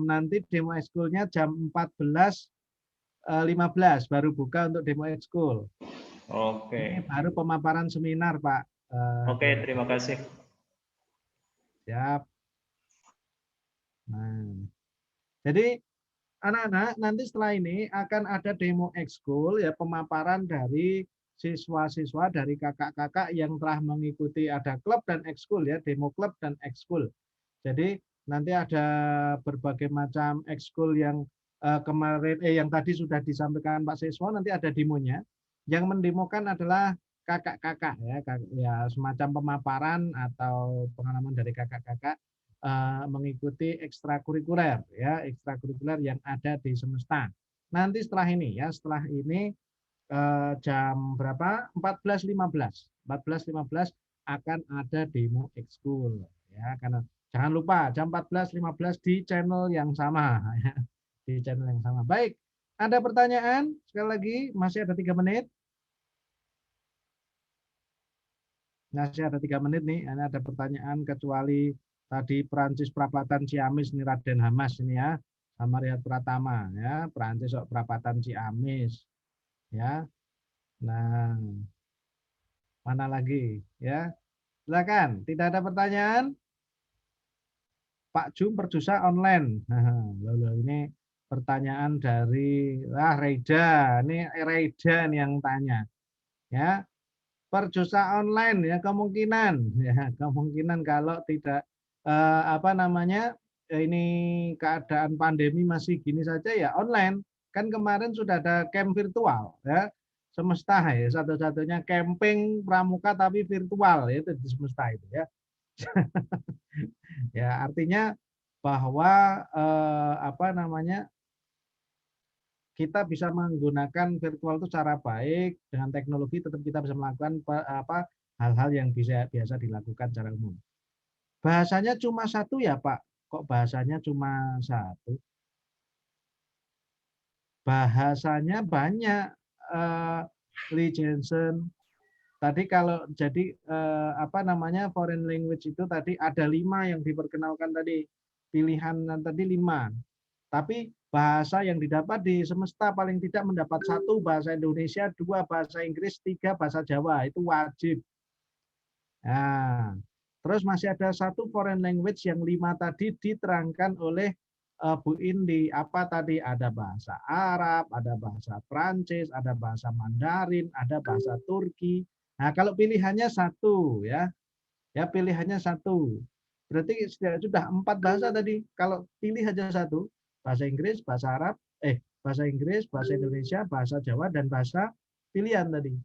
nanti demo ekskulnya jam 14.15 baru buka untuk demo ekskul. Ini Oke. baru pemaparan seminar, Pak. Oke, terima kasih. Siap. Nah, jadi anak-anak nanti setelah ini akan ada demo ekskul ya, pemaparan dari siswa-siswa dari kakak-kakak yang telah mengikuti, ada klub dan ekskul ya, demo klub dan ekskul. Jadi nanti ada berbagai macam ekskul yang yang tadi sudah disampaikan Pak Siswa, nanti ada demonya. Yang mendemokan adalah kakak-kakak ya, semacam pemaparan atau pengalaman dari kakak-kakak mengikuti ekstrakurikuler ya, ekstrakurikuler yang ada di Semesta. Nanti setelah ini ya, jam berapa? 14.15 akan ada demo ekskul ya, karena jangan lupa jam 14.15 di channel yang sama ya, di channel yang sama. Baik, ada pertanyaan? Sekali lagi masih ada 3 menit. Masih ada 3 menit nih. Ini ada pertanyaan kecuali tadi Perancis Perapatan Ciamis ini Raden Hamas ini ya, sama Riyad Pratama ya, Perancis Perapatan Ciamis ya. Nah, mana lagi ya? Silakan. Tidak ada pertanyaan? Pak Jum perjusa online. Nah, ini pertanyaan dari Reida. Ini Reida nih yang tanya. Ya, perjusa online ya kemungkinan kalau tidak ini keadaan pandemi masih gini saja ya online. Kan kemarin sudah ada camp virtual ya. Semesta ya, satu-satunya camping pramuka tapi virtual ya, itu di Semesta itu ya. Ya, artinya bahwa kita bisa menggunakan virtual itu secara baik dengan teknologi, tetap kita bisa melakukan hal-hal yang biasa dilakukan secara umum. Bahasanya cuma satu ya Pak? Kok bahasanya cuma satu? Bahasanya banyak. Lee Jensen. Tadi kalau jadi foreign language itu tadi ada 5 yang diperkenalkan tadi. Pilihan tadi 5. Tapi bahasa yang didapat di Semesta paling tidak mendapat 1 bahasa Indonesia, 2 bahasa Inggris, 3 bahasa Jawa. Itu wajib. Nah, terus masih ada 1 foreign language yang 5 tadi diterangkan oleh Bu Indi. Apa tadi? Ada bahasa Arab, ada bahasa Prancis, ada bahasa Mandarin, ada bahasa Turki. Nah, kalau pilihannya 1 ya. Ya, pilihannya 1. Berarti sudah 4 bahasa tadi. Kalau pilih aja 1, bahasa Inggris, bahasa Arab, bahasa Inggris, bahasa Indonesia, bahasa Jawa, dan bahasa pilihan tadi.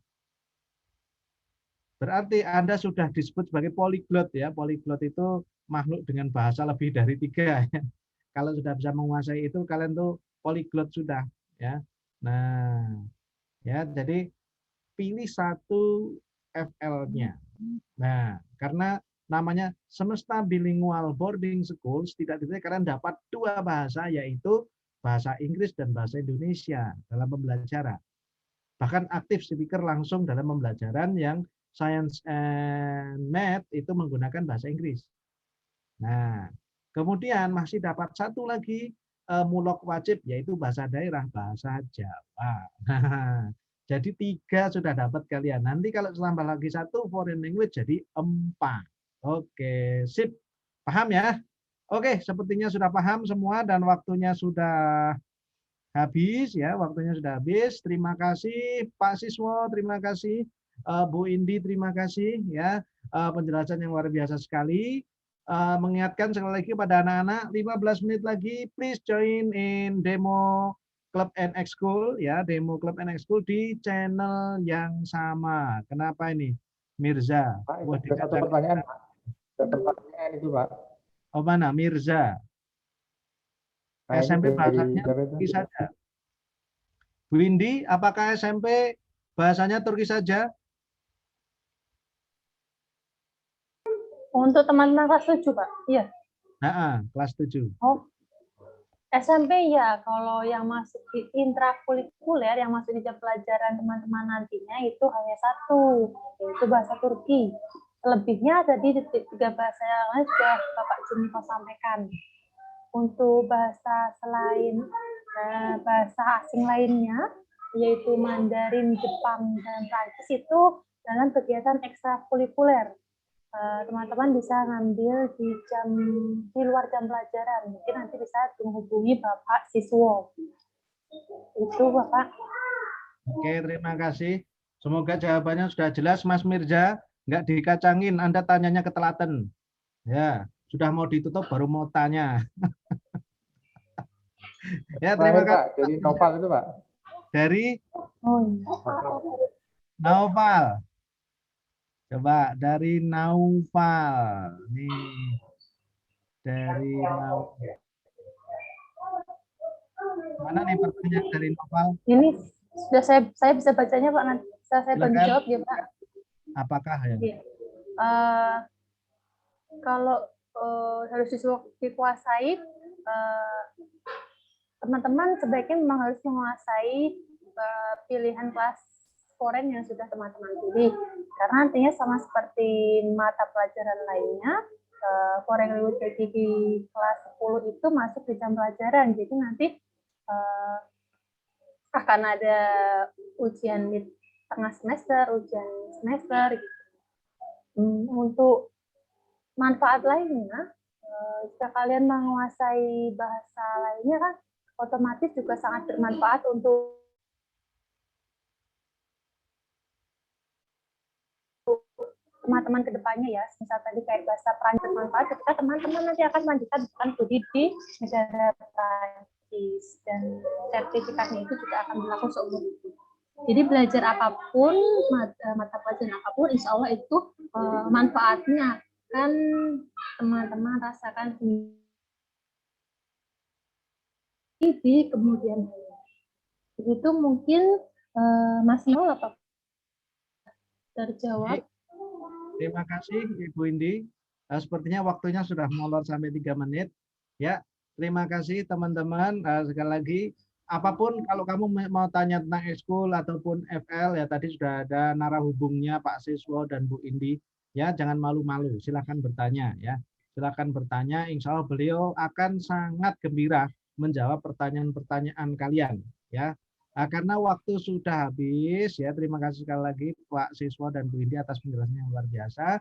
Berarti Anda sudah disebut sebagai polyglot ya. Polyglot itu makhluk dengan bahasa lebih dari 3 ya. Kalau sudah bisa menguasai itu, kalian tuh polyglot sudah ya. Nah, ya jadi pilih 1 FL-nya. Nah, karena namanya Semesta Bilingual Boarding School, setidaknya kalian dapat 2 bahasa, yaitu bahasa Inggris dan bahasa Indonesia dalam pembelajaran. Bahkan aktif speaker langsung dalam pembelajaran yang Science and Math itu menggunakan bahasa Inggris. Nah, kemudian masih dapat 1 lagi mulok wajib, yaitu bahasa daerah, bahasa Jawa. Jadi 3 sudah dapat kalian. Nanti kalau tambah lagi 1 foreign language jadi 4. Oke, sip. Paham ya? Oke, sepertinya sudah paham semua dan waktunya sudah habis ya, waktunya sudah habis. Terima kasih Pak Siswo, terima kasih Bu Indi, terima kasih ya, penjelasan yang luar biasa sekali. Mengingatkan sekali lagi pada anak-anak, 15 menit lagi please join in demo Club and School ya, demo Club and School di channel yang sama. Kenapa ini? Mirza. Pak, ada 1 pertanyaan, Pak. Ada pertanyaan itu, Pak. Oh, mana? Mirza. Nah, ini SMP dari bahasanya Turki saja. Bu Indi, apakah SMP bahasanya Turki saja? Untuk teman-teman kelas 7, Pak? Iya. Kelas 7. Oh, SMP ya, kalau yang masuk di intrakurikuler, yang masuk di jam pelajaran teman-teman nantinya itu hanya satu, yaitu bahasa Turki. Lebihnya ada di 3 bahasa yang lain sudah Bapak Junipo sampaikan. Untuk bahasa selain bahasa asing lainnya, yaitu Mandarin, Jepang, dan Prancis itu dalam kegiatan ekstrakurikuler. Teman-teman bisa ngambil di luar jam pelajaran. Mungkin nanti bisa menghubungi Bapak siswa. Itu Bapak. Oke, terima kasih. Semoga jawabannya sudah jelas, Mas Mirza. Nggak dikacangin, Anda tanyanya ketelaten. Ya, sudah mau ditutup baru mau tanya. Ya, terima Terakhir, Pak, kasih. dari Noval itu, Pak. Dari Oh, iya. Naufal. Coba dari Naufal. Nih. Dari Naufal. Mana nih pertanyaan dari Naufal? Ini sudah saya bisa bacanya Pak, nanti bisa saya bantu Silakan. jawab ya Pak. Apakah ya? Iya. Kalau harus dikuasai, teman-teman sebaiknya memang harus menguasai pilihan kelas foreign yang sudah teman-teman pilih. Karena nantinya sama seperti mata pelajaran lainnya, foreign language di kelas 10 itu masuk di jam pelajaran. Jadi nanti akan ada ujian di tengah semester, ujian semester. Gitu. Untuk manfaat lainnya, jika kalian menguasai bahasa lainnya kan otomatis juga sangat bermanfaat untuk teman-teman kedepannya ya. Misal tadi kayak bahasa Prancis bermanfaat ketika teman-teman nanti akan melanjutkan bukan studi di negara Prancis, dan sertifikatnya itu juga akan berlaku seumur hidup. Jadi belajar apapun, mata pelajaran apapun, insya Allah itu manfaatnya akan teman-teman rasakan di kemudian hari. Begitu mungkin Mas Nol apa terjawab? Terima kasih Ibu Indi. Sepertinya waktunya sudah molor sampai 3 menit. Ya, terima kasih teman-teman. Sekali lagi, apapun kalau kamu mau tanya tentang ekskul ataupun FL, ya tadi sudah ada narahubungnya Pak Siswo dan Bu Indi. Ya, jangan malu-malu. Silakan bertanya ya. Silakan bertanya. Insya Allah beliau akan sangat gembira menjawab pertanyaan-pertanyaan kalian. Ya. Karena waktu sudah habis, ya terima kasih sekali lagi Pak Siswo dan Bu Indi atas penjelasannya yang luar biasa.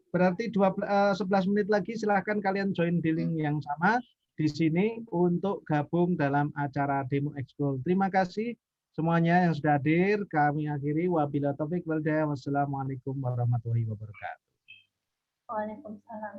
Berarti 11 menit lagi silahkan kalian join di link yang sama di sini untuk gabung dalam acara demo ekskul. Terima kasih semuanya yang sudah hadir. Kami akhiri. Wabillahi taufiq wal hidayah. Wassalamualaikum warahmatullahi wabarakatuh. Waalaikumsalam.